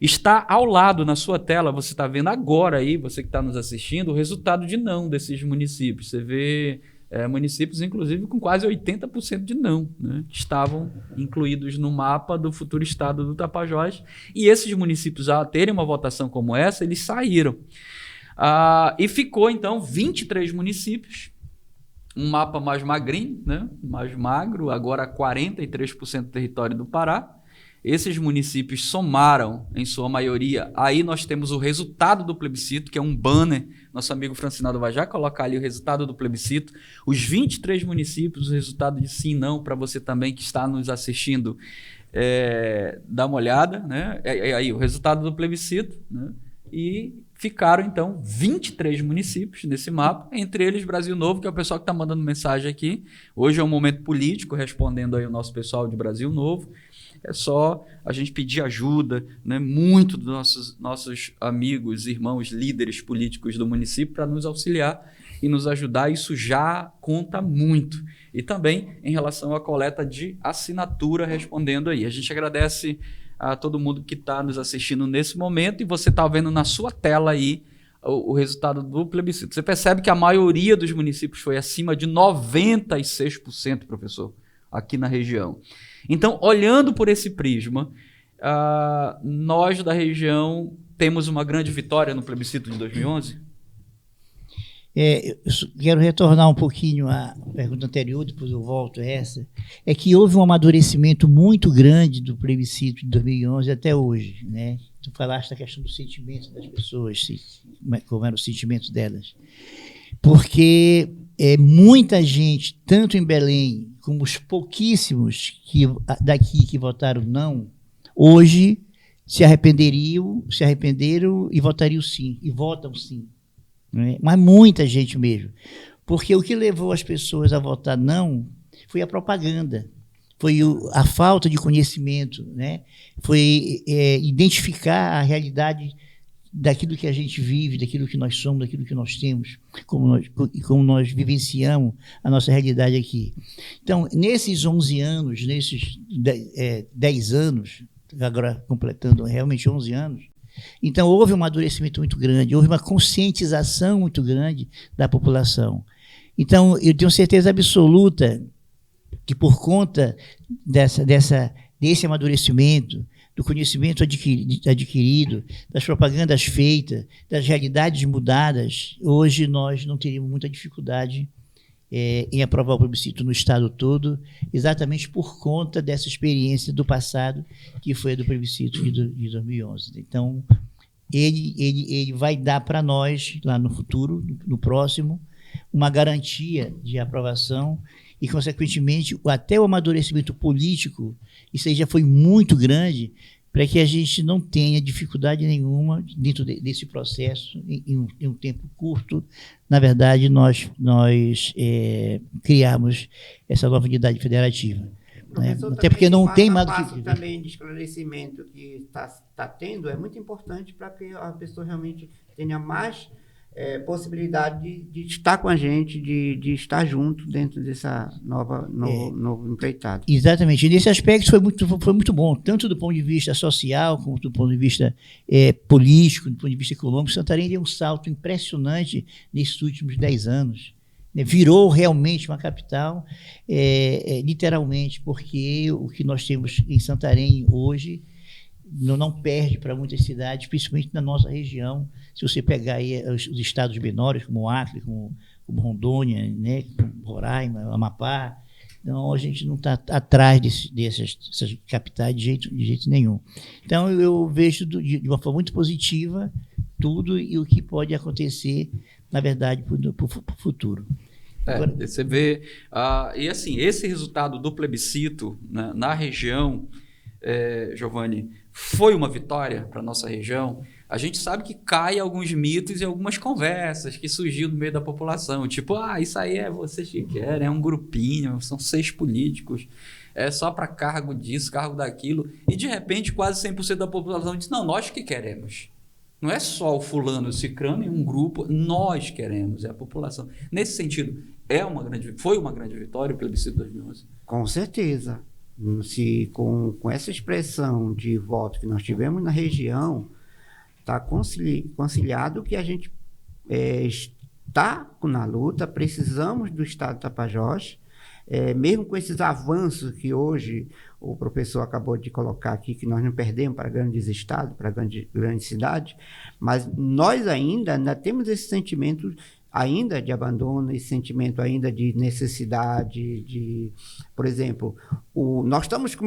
Está ao lado na sua tela, você está vendo agora aí, você que está nos assistindo, o resultado de não desses municípios. Você vê municípios, inclusive, com quase 80% de não, né, que estavam incluídos no mapa do futuro estado do Tapajós. E esses municípios, a terem uma votação como essa, eles saíram. E ficou, então, 23 municípios, um mapa mais magrinho, né, mais magro, agora 43% do território do Pará. Esses municípios somaram, em sua maioria, aí nós temos o resultado do plebiscito, que é um banner, nosso amigo Francinaldo vai já colocar ali o resultado do plebiscito, os 23 municípios, o resultado de sim e não, para você também que está nos assistindo, dar uma olhada, né? Aí o resultado do plebiscito, né? E ficaram, então, 23 municípios nesse mapa, entre eles Brasil Novo, que é o pessoal que está mandando mensagem aqui. Hoje é um momento político, respondendo aí o nosso pessoal de Brasil Novo. É só a gente pedir ajuda, né, muito dos nossos amigos, irmãos, líderes políticos do município para nos auxiliar e nos ajudar. Isso já conta muito. E também em relação à coleta de assinatura, respondendo aí. A gente agradece a todo mundo que está nos assistindo nesse momento, e você está vendo na sua tela aí o resultado do plebiscito. Você percebe que a maioria dos municípios foi acima de 96%, professor, aqui na região. Então, olhando por esse prisma, nós da região temos uma grande vitória no plebiscito de 2011? Eu quero retornar um pouquinho à pergunta anterior, depois eu volto a essa. É que houve um amadurecimento muito grande do plebiscito de 2011 até hoje, né? Tu falaste da questão do sentimento das pessoas, como eram os sentimentos delas. Porque muita gente, tanto em Belém como os pouquíssimos daqui que votaram não, hoje se arrependeram e votariam sim, e votam sim. né? Mas muita gente mesmo. Porque o que levou as pessoas a votar não foi a propaganda, foi a falta de conhecimento, né? Foi identificar a realidade daquilo que a gente vive, daquilo que nós somos, daquilo que nós temos, como nós vivenciamos a nossa realidade aqui. Então, nesses 11 anos, nesses 10 anos, agora completando realmente 11 anos, então houve um amadurecimento muito grande, houve uma conscientização muito grande da população. Então, eu tenho certeza absoluta que por conta desse amadurecimento, do conhecimento adquirido, das propagandas feitas, das realidades mudadas, hoje nós não teríamos muita dificuldade em aprovar o plebiscito no Estado todo, exatamente por conta dessa experiência do passado, que foi a do plebiscito de 2011. Então, ele vai dar para nós, lá no futuro, no próximo, uma garantia de aprovação e, consequentemente, até o amadurecimento político, isso aí já foi muito grande, para que a gente não tenha dificuldade nenhuma dentro desse processo, em um tempo curto. Na verdade, nós criamos essa nova unidade federativa. Né? Até porque não tem mais do que... também de esclarecimento que está tendo é muito importante para que a pessoa realmente tenha mais possibilidade de estar com a gente, de estar junto dentro dessa novo empreitado. Exatamente. E nesse aspecto foi muito bom, tanto do ponto de vista social, como do ponto de vista político, do ponto de vista econômico. Santarém deu um salto impressionante nesses últimos 10 anos. Virou realmente uma capital, literalmente, porque o que nós temos em Santarém hoje não perde para muitas cidades, principalmente na nossa região. Se você pegar aí os estados menores, como Acre, como Rondônia, né, como Roraima, Amapá, então a gente não está atrás dessas capitais de jeito nenhum. Então eu vejo de uma forma muito positiva tudo e o que pode acontecer, na verdade, para o futuro. Agora, você vê, e assim, esse resultado do plebiscito, né, na região, Giovanni, foi uma vitória para a nossa região. A gente sabe que cai alguns mitos e algumas conversas que surgiu no meio da população, tipo, isso aí é vocês que querem, é um grupinho, são 6 políticos, é só para cargo disso, cargo daquilo, e de repente quase 100% da população diz, não, nós que queremos. Não é só o fulano, o cicrano e um grupo, nós queremos, é a população. Nesse sentido, foi uma grande vitória o plebiscito de 2011? Com certeza. Se com essa expressão de voto que nós tivemos na região, está conciliado que a gente está na luta, precisamos do Estado do Tapajós, mesmo com esses avanços que hoje o professor acabou de colocar aqui, que nós não perdemos para grandes estados, para grandes cidades, mas nós ainda temos esse sentimento ainda de abandono, esse sentimento ainda de necessidade por exemplo, nós estamos com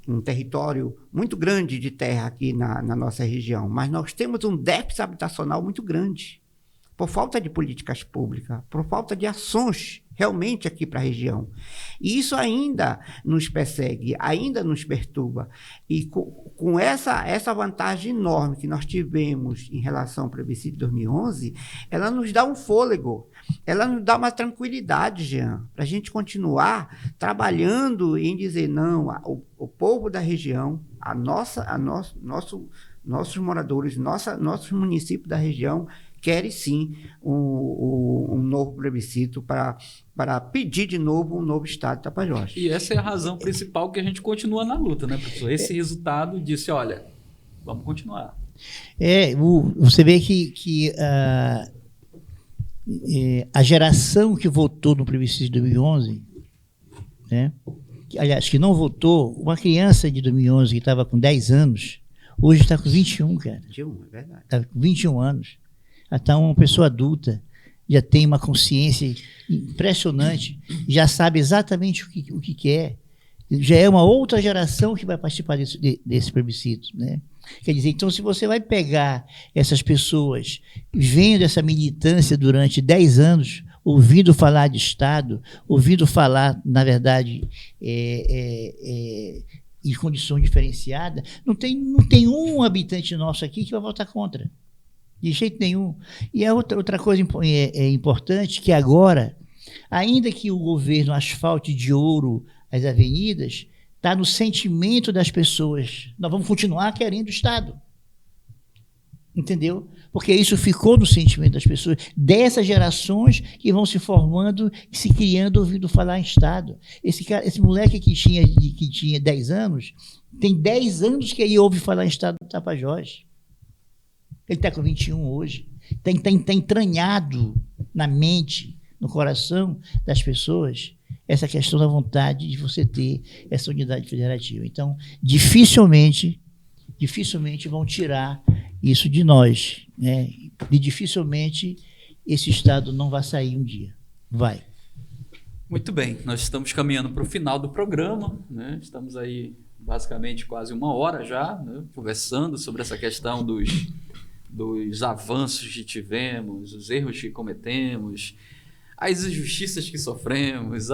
um território muito grande de terra aqui na nossa região, mas nós temos um déficit habitacional muito grande, por falta de políticas públicas, por falta de ações realmente aqui para a região. E isso ainda nos persegue, ainda nos perturba. E com essa vantagem enorme que nós tivemos em relação ao plebiscito de 2011, ela nos dá um fôlego, ela nos dá uma tranquilidade, Jean, para a gente continuar trabalhando em dizer, não, o povo da região, nossos moradores, nossos municípios da região, querem sim um novo plebiscito para pedir de novo um novo Estado de Tapajós. E essa é a razão principal que a gente continua na luta, né, professor? Esse resultado disse, olha, vamos continuar. Você vê que a geração que votou no plebiscito de 2011, né, aliás, que não votou, uma criança de 2011 que estava com 10 anos, hoje está com 21, cara. 21, é verdade. Está com 21 anos. Até uma pessoa adulta já tem uma consciência impressionante, já sabe exatamente o que quer. Já é uma outra geração que vai participar desse plebiscito, né? Quer dizer, então, se você vai pegar essas pessoas vendo essa militância durante 10 anos, ouvindo falar de Estado, ouvindo falar, na verdade, em condição diferenciada, não tem um habitante nosso aqui que vai votar contra. De jeito nenhum. E a outra coisa importante, que agora, ainda que o governo asfalte de ouro as avenidas, está no sentimento das pessoas. Nós vamos continuar querendo o Estado. Entendeu? Porque isso ficou no sentimento das pessoas, dessas gerações que vão se formando e se criando ouvindo falar em Estado. Esse moleque que tinha 10 anos, tem 10 anos que ele ouve falar em Estado do Tapajós. Ele está com 21 hoje. Está entranhado na mente, no coração das pessoas, essa questão da vontade de você ter essa unidade federativa. Então, dificilmente vão tirar isso de nós, né? E dificilmente esse Estado não vai sair um dia. Vai. Muito bem, nós estamos caminhando para o final do programa, né? Estamos aí basicamente quase 1 hora já, né? Conversando sobre essa questão dos avanços que tivemos, os erros que cometemos, as injustiças que sofremos,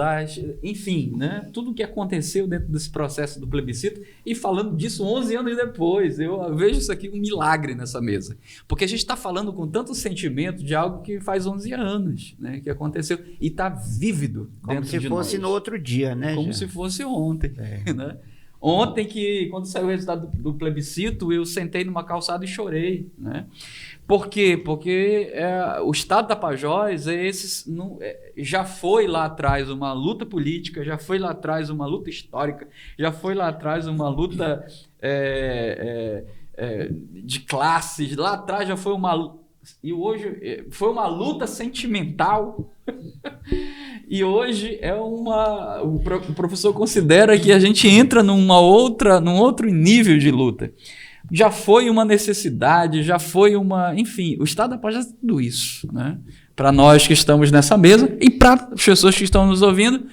enfim, né? Tudo o que aconteceu dentro desse processo do plebiscito, e falando disso 11 anos depois, eu vejo isso aqui um milagre nessa mesa, porque a gente está falando com tanto sentimento de algo que faz 11 anos, né, que aconteceu, e está vívido dentro de nós. Como se fosse no outro dia, né? Como se fosse ontem, né? Ontem, quando saiu o resultado do plebiscito, eu sentei numa calçada e chorei, né? Por quê? Porque o Estado do Tapajós já foi lá atrás uma luta política, já foi lá atrás uma luta histórica, já foi lá atrás uma luta de classes, lá atrás já foi e hoje foi uma luta sentimental. E hoje o professor considera que a gente entra num outro nível de luta. Já foi uma necessidade, enfim, o Estado após tudo isso, né? Para nós que estamos nessa mesa e para as pessoas que estão nos ouvindo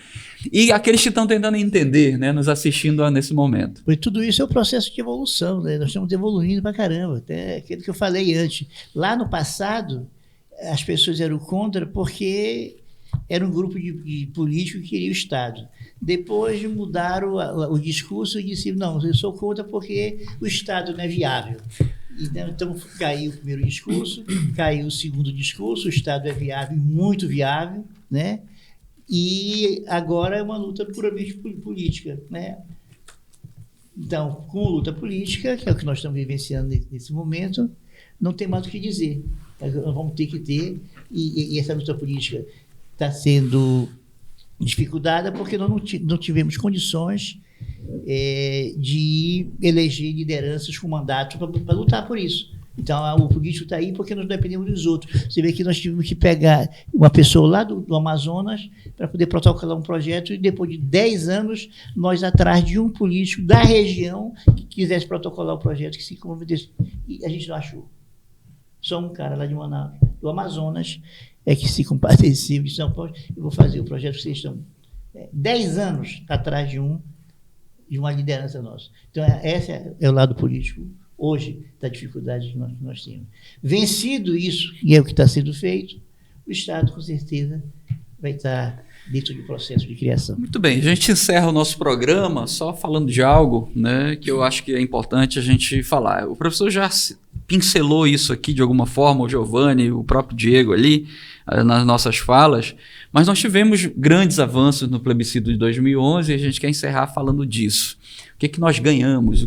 e aqueles que estão tentando entender, né? Nos assistindo nesse momento. Pois tudo isso é um processo de evolução, né? Nós estamos evoluindo pra caramba, até aquilo que eu falei antes. Lá no passado, as pessoas eram contra porque era um grupo de políticos que queria o Estado. Depois mudaram o discurso e disseram, não, eu sou contra porque o Estado não é viável. Então caiu o primeiro discurso, caiu o segundo discurso, o Estado é viável, muito viável, né? E agora é uma luta puramente política, né? Então, com luta política, que é o que nós estamos vivenciando nesse momento, não tem mais o que dizer. Nós vamos ter que ter, e essa luta política está sendo dificultada porque nós não tivemos condições de eleger lideranças com mandato para lutar por isso. Então, o político está aí porque nós dependemos dos outros. Você vê que nós tivemos que pegar uma pessoa lá do Amazonas para poder protocolar um projeto e depois de 10 anos, nós atrás de um político da região que quisesse protocolar o projeto, que se convidesse. E a gente não achou. Só um cara lá de Manaus, do Amazonas, que se compadeceu de São Paulo, eu vou fazer o projeto que vocês estão 10 anos atrás de uma liderança nossa. Então, esse é o lado político hoje da dificuldade que nós temos. Vencido isso, e é o que está sendo feito, o Estado, com certeza, vai estar dentro do processo de criação. Muito bem, a gente encerra o nosso programa só falando de algo, né, que eu acho que é importante a gente falar. O professor já pincelou isso aqui de alguma forma, o Giovanni, o próprio Diego ali, nas nossas falas, mas nós tivemos grandes avanços no plebiscito de 2011 e a gente quer encerrar falando disso. O que nós ganhamos?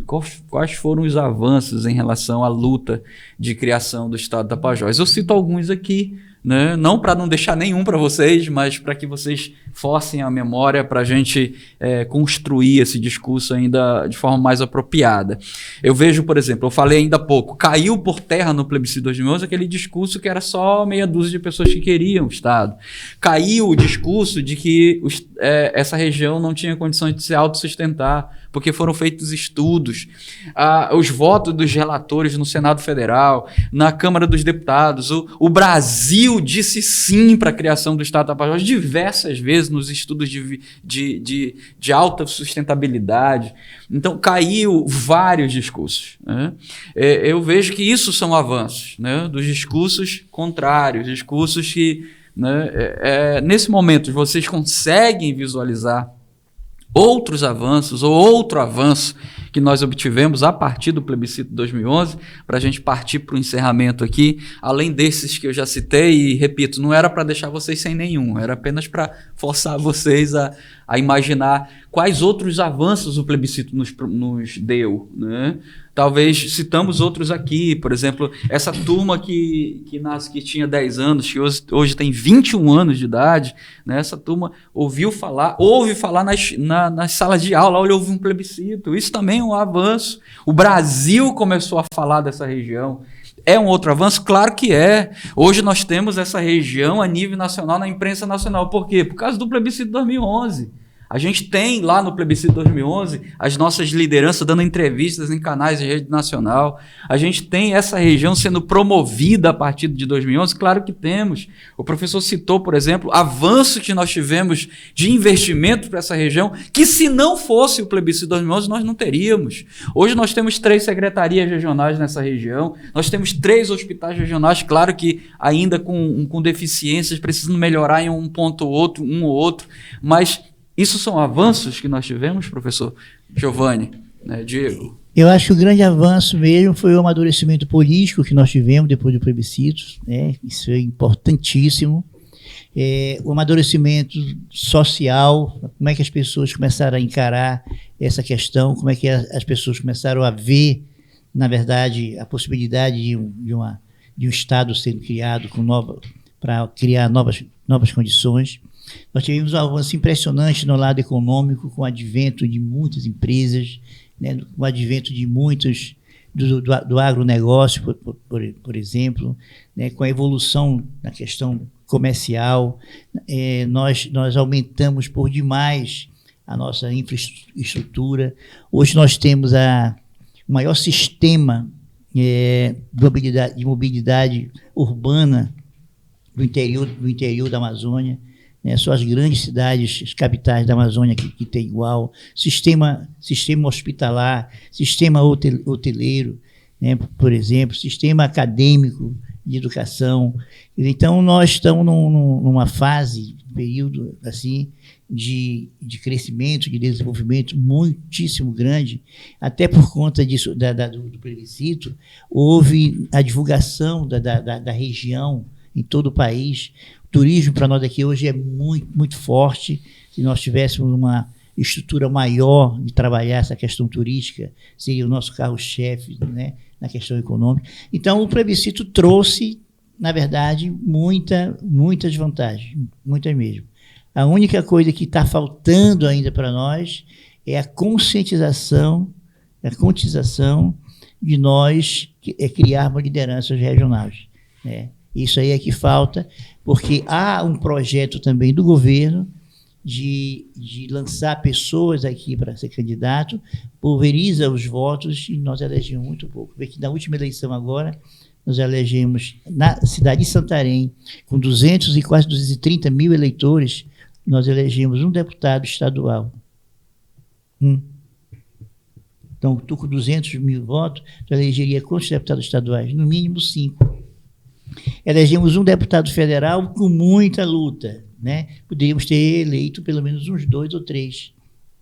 Quais foram os avanços em relação à luta de criação do Estado do Tapajós? Eu cito alguns aqui, né? Não para não deixar nenhum para vocês, mas para que vocês forcem a memória para a gente construir esse discurso ainda de forma mais apropriada. Eu vejo, por exemplo, eu falei ainda há pouco, caiu por terra no plebiscito de 2011 aquele discurso que era só meia dúzia de pessoas que queriam o Estado. Caiu o discurso de que essa região não tinha condições de se autossustentar, porque foram feitos estudos. Os votos dos relatores no Senado Federal, na Câmara dos Deputados, o Brasil disse sim para a criação do Estado do Tapajós diversas vezes nos estudos de alta sustentabilidade. Então, caiu vários discursos, né? Eu vejo que isso são avanços, né? Dos discursos contrários, discursos que, né, nesse momento vocês conseguem visualizar outros avanços ou outro avanço que nós obtivemos a partir do plebiscito de 2011, para a gente partir para o encerramento aqui, além desses que eu já citei, e repito, não era para deixar vocês sem nenhum, era apenas para forçar vocês a imaginar quais outros avanços o plebiscito nos deu, né? Talvez citamos outros aqui, por exemplo, essa turma que tinha 10 anos, que hoje tem 21 anos de idade, né? Essa turma ouve falar nas salas de aula, olha, houve um plebiscito, isso também é um avanço. O Brasil começou a falar dessa região. É um outro avanço? Claro que é. Hoje nós temos essa região a nível nacional, na imprensa nacional. Por quê? Por causa do plebiscito de 2011. A gente tem lá no plebiscito de 2011 as nossas lideranças dando entrevistas em canais de rede nacional. A gente tem essa região sendo promovida a partir de 2011. Claro que temos. O professor citou, por exemplo, avanço que nós tivemos de investimento para essa região, que se não fosse o plebiscito de 2011, nós não teríamos. Hoje nós temos 3 secretarias regionais nessa região, nós temos 3 hospitais regionais, claro que ainda com deficiências, precisando melhorar em um ponto ou outro, mas isso são avanços que nós tivemos, professor Giovanni, né, Diego? Eu acho que o grande avanço mesmo foi o amadurecimento político que nós tivemos depois do plebiscito, né? Isso é importantíssimo. O amadurecimento social, como é que as pessoas começaram a encarar essa questão, como é que as pessoas começaram a ver, na verdade, a possibilidade de um Estado sendo criado para criar novas condições. Nós tivemos um avanço impressionante no lado econômico, com o advento de muitas empresas, né, com o advento de muitos do agronegócio, por exemplo, né, com a evolução na questão comercial. Nós aumentamos por demais a nossa infraestrutura. Hoje nós temos o maior sistema de mobilidade urbana do interior da Amazônia. Só as grandes cidades, as capitais da Amazônia que tem igual, sistema hospitalar, sistema hoteleiro, né, por exemplo, sistema acadêmico de educação. Então, nós estamos numa fase, período assim, de crescimento, de desenvolvimento muitíssimo grande, até por conta disso, do plebiscito, houve a divulgação da região em todo o país. O turismo para nós aqui hoje é muito, muito forte. Se nós tivéssemos uma estrutura maior de trabalhar essa questão turística, seria o nosso carro-chefe, né, na questão econômica. Então, o plebiscito trouxe, na verdade, muitas vantagens, muitas mesmo. A única coisa que está faltando ainda para nós é a conscientização de nós criarmos lideranças regionais, né? Isso aí é que falta, porque há um projeto também do governo de lançar pessoas aqui para ser candidato, pulveriza os votos e nós elegemos muito pouco. Vê que na última eleição agora, nós elegemos na cidade de Santarém, com 200 e quase 230 mil eleitores, nós elegemos um deputado estadual. Então, tu com 200 mil votos, tu elegeria quantos deputados estaduais? No mínimo 5. Elegemos um deputado federal com muita luta, né? Poderíamos ter eleito pelo menos uns 2 ou 3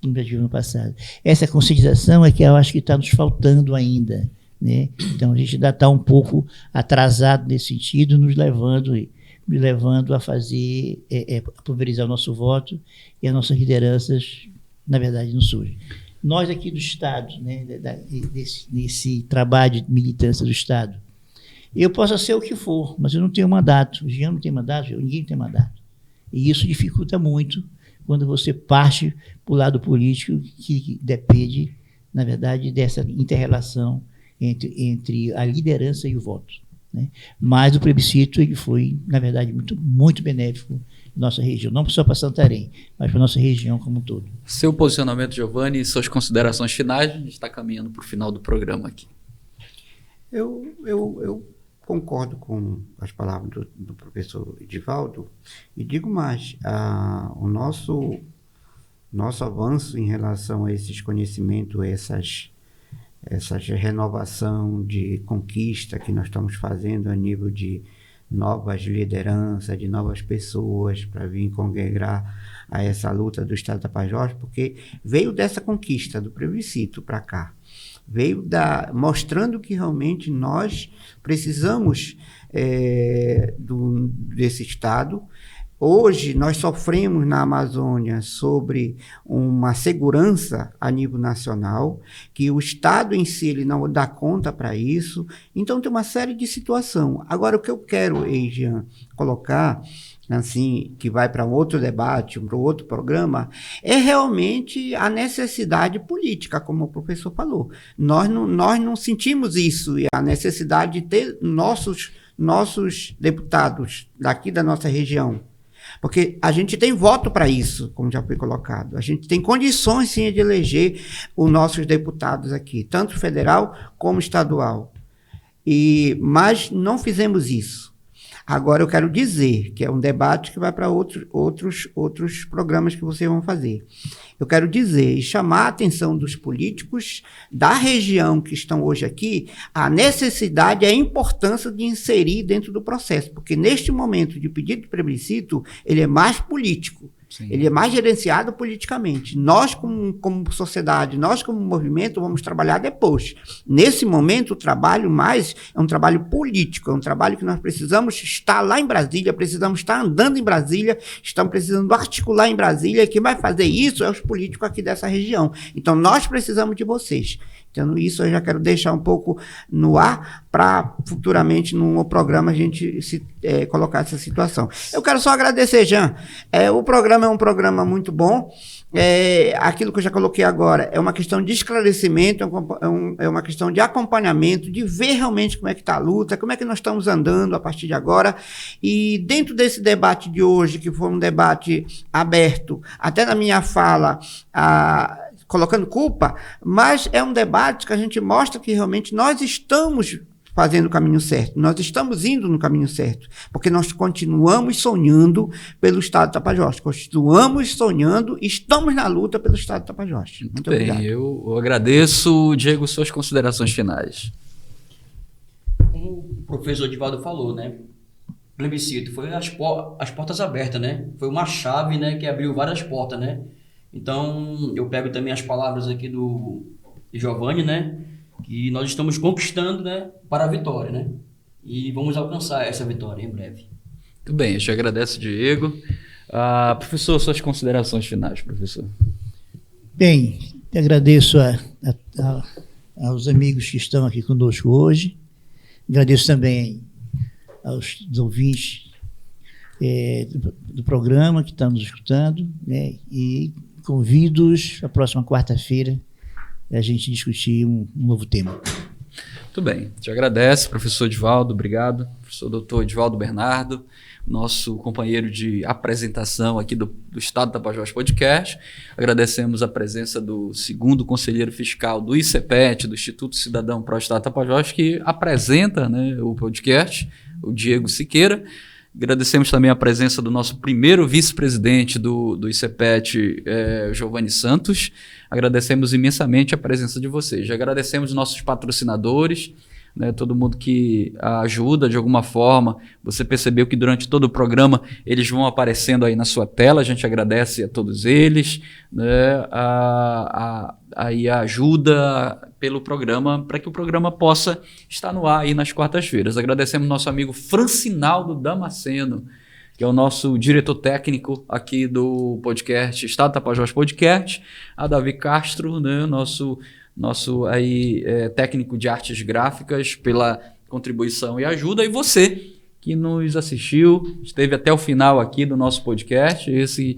no ano passado. Essa conscientização é que eu acho que está nos faltando ainda, né? Então, a gente ainda está um pouco atrasado nesse sentido, nos levando a fazer, a pulverizar o nosso voto e as nossas lideranças, na verdade, não surgem. Nós aqui do Estado, né, nesse trabalho de militância do Estado, eu posso ser o que for, mas eu não tenho mandato. O Jean não tem mandato, ninguém tem mandato. E isso dificulta muito quando você parte para o lado político, que depende, na verdade, dessa inter-relação entre a liderança e o voto, né? Mas o plebiscito ele foi, na verdade, muito, muito benéfico na nossa região, não só para Santarém, mas para a nossa região como um todo. Seu posicionamento, Giovanni, e suas considerações finais, a gente está caminhando para o final do programa aqui. Eu concordo com as palavras do professor Edivaldo e digo mais, o nosso avanço em relação a esses conhecimentos, essa renovação de conquista que nós estamos fazendo a nível novas lideranças, de novas pessoas para vir congregar a essa luta do Estado do Tapajós, porque veio dessa conquista do plebiscito para cá. Veio mostrando que realmente nós precisamos desse Estado. Hoje, nós sofremos na Amazônia sobre uma segurança a nível nacional, que o Estado em si ele não dá conta para isso. Então, tem uma série de situações. Agora, o que eu quero, Jean, colocar, assim, que vai para um outro debate, para um outro programa, é realmente a necessidade política, como o professor falou. Nós não sentimos isso, e a necessidade de ter nossos deputados daqui da nossa região. Porque a gente tem voto para isso, como já foi colocado. A gente tem condições, sim, de eleger os nossos deputados aqui, tanto federal como estadual. Mas não fizemos isso. Agora, eu quero dizer que é um debate que vai para outros programas que vocês vão fazer. Eu quero dizer e chamar a atenção dos políticos da região que estão hoje aqui, a necessidade e a importância de inserir dentro do processo, porque neste momento de pedido de plebiscito, ele é mais político. Sim. Ele é mais gerenciado politicamente. Nós, como sociedade, nós, como movimento, vamos trabalhar depois. Nesse momento, o trabalho mais é um trabalho político, é um trabalho que nós precisamos estar lá em Brasília, precisamos estar andando em Brasília, estamos precisando articular em Brasília, e quem vai fazer isso é os políticos aqui dessa região. Então, nós precisamos de vocês. Então, isso eu já quero deixar um pouco no ar para futuramente, num programa, a gente colocar essa situação. Eu quero só agradecer, Jean. O programa é um programa muito bom. Aquilo que eu já coloquei agora é uma questão de esclarecimento, é uma questão de acompanhamento, de ver realmente como é que está a luta, como é que nós estamos andando a partir de agora. E dentro desse debate de hoje, que foi um debate aberto, até na minha fala, colocando culpa, mas é um debate que a gente mostra que realmente nós estamos fazendo o caminho certo, nós estamos indo no caminho certo, porque nós continuamos sonhando pelo Estado do Tapajós, continuamos sonhando, estamos na luta pelo Estado do Tapajós. Muito bem, obrigado. Eu agradeço, Diego, suas considerações finais. Como o professor Divaldo falou, né? Plebiscito foi as portas abertas, né? Foi uma chave, né, que abriu várias portas, né? Então, eu pego também as palavras aqui do Giovanni, né? Que nós estamos conquistando, né, para a vitória, né? E vamos alcançar essa vitória em breve. Muito bem, eu te agradeço, Diego. Professor, suas considerações finais, professor. Bem, agradeço aos amigos que estão aqui conosco hoje. Agradeço também aos ouvintes do programa que estão nos escutando, né? E convido-os à próxima quarta-feira a gente discutir um novo tema. Muito bem, te agradeço, professor Divaldo, obrigado. Professor doutor Divaldo Bernardo, nosso companheiro de apresentação aqui do Estado do Tapajós Podcast. Agradecemos a presença do segundo conselheiro fiscal do ICEPET, do Instituto Cidadão Pro Estado do Tapajós, que apresenta, né, o podcast, o Diego Siqueira. Agradecemos também a presença do nosso primeiro vice-presidente do ICEPET, Giovanni Santos. Agradecemos imensamente a presença de vocês. Agradecemos nossos patrocinadores, né, todo mundo que ajuda de alguma forma. Você percebeu que durante todo o programa eles vão aparecendo aí na sua tela. A gente agradece a todos eles, né, a ajuda pelo programa, para que o programa possa estar no ar aí nas quartas-feiras. Agradecemos nosso amigo Francinaldo Damasceno, que é o nosso diretor técnico aqui do podcast Estado Tapajós Podcast, a Davi Castro, né, nosso aí, técnico de artes gráficas, pela contribuição e ajuda, e você que nos assistiu, esteve até o final aqui do nosso podcast, esse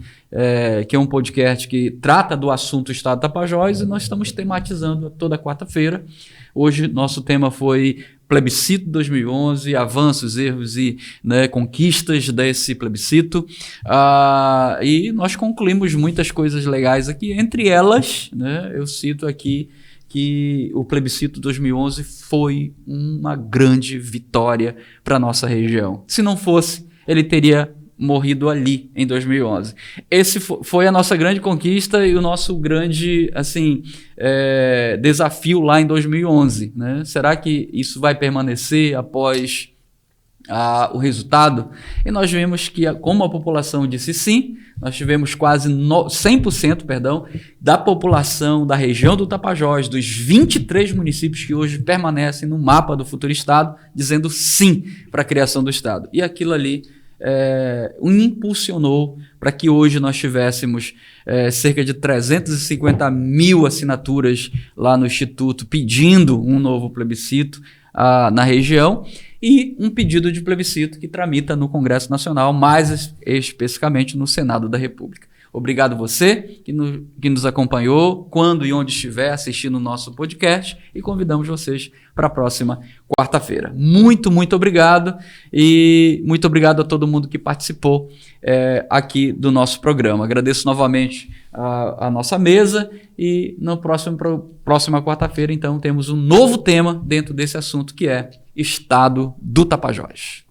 que é um podcast que trata do assunto Estado Tapajós, e nós estamos tematizando toda quarta-feira. Hoje nosso tema foi plebiscito 2011, avanços, erros e, né, conquistas desse plebiscito, e nós concluímos muitas coisas legais aqui, entre elas, né, eu cito aqui que o plebiscito 2011 foi uma grande vitória para a nossa região. Se não fosse, ele teria morrido ali em 2011. Esse foi a nossa grande conquista e o nosso grande, assim, desafio lá em 2011, né? Será que isso vai permanecer após o resultado, e nós vimos que, como a população disse sim, nós tivemos quase 100%, da população da região do Tapajós, dos 23 municípios que hoje permanecem no mapa do futuro Estado, dizendo sim para a criação do Estado. E aquilo ali impulsionou para que hoje nós tivéssemos cerca de 350 mil assinaturas lá no Instituto pedindo um novo plebiscito na região, e um pedido de plebiscito que tramita no Congresso Nacional, mais especificamente no Senado da República. Obrigado você que nos acompanhou, quando e onde estiver assistindo o nosso podcast, e convidamos vocês para a próxima quarta-feira. Muito, muito obrigado, e muito obrigado a todo mundo que participou aqui do nosso programa. Agradeço novamente a nossa mesa, e na próxima quarta-feira, então, temos um novo tema dentro desse assunto, que é Estado do Tapajós.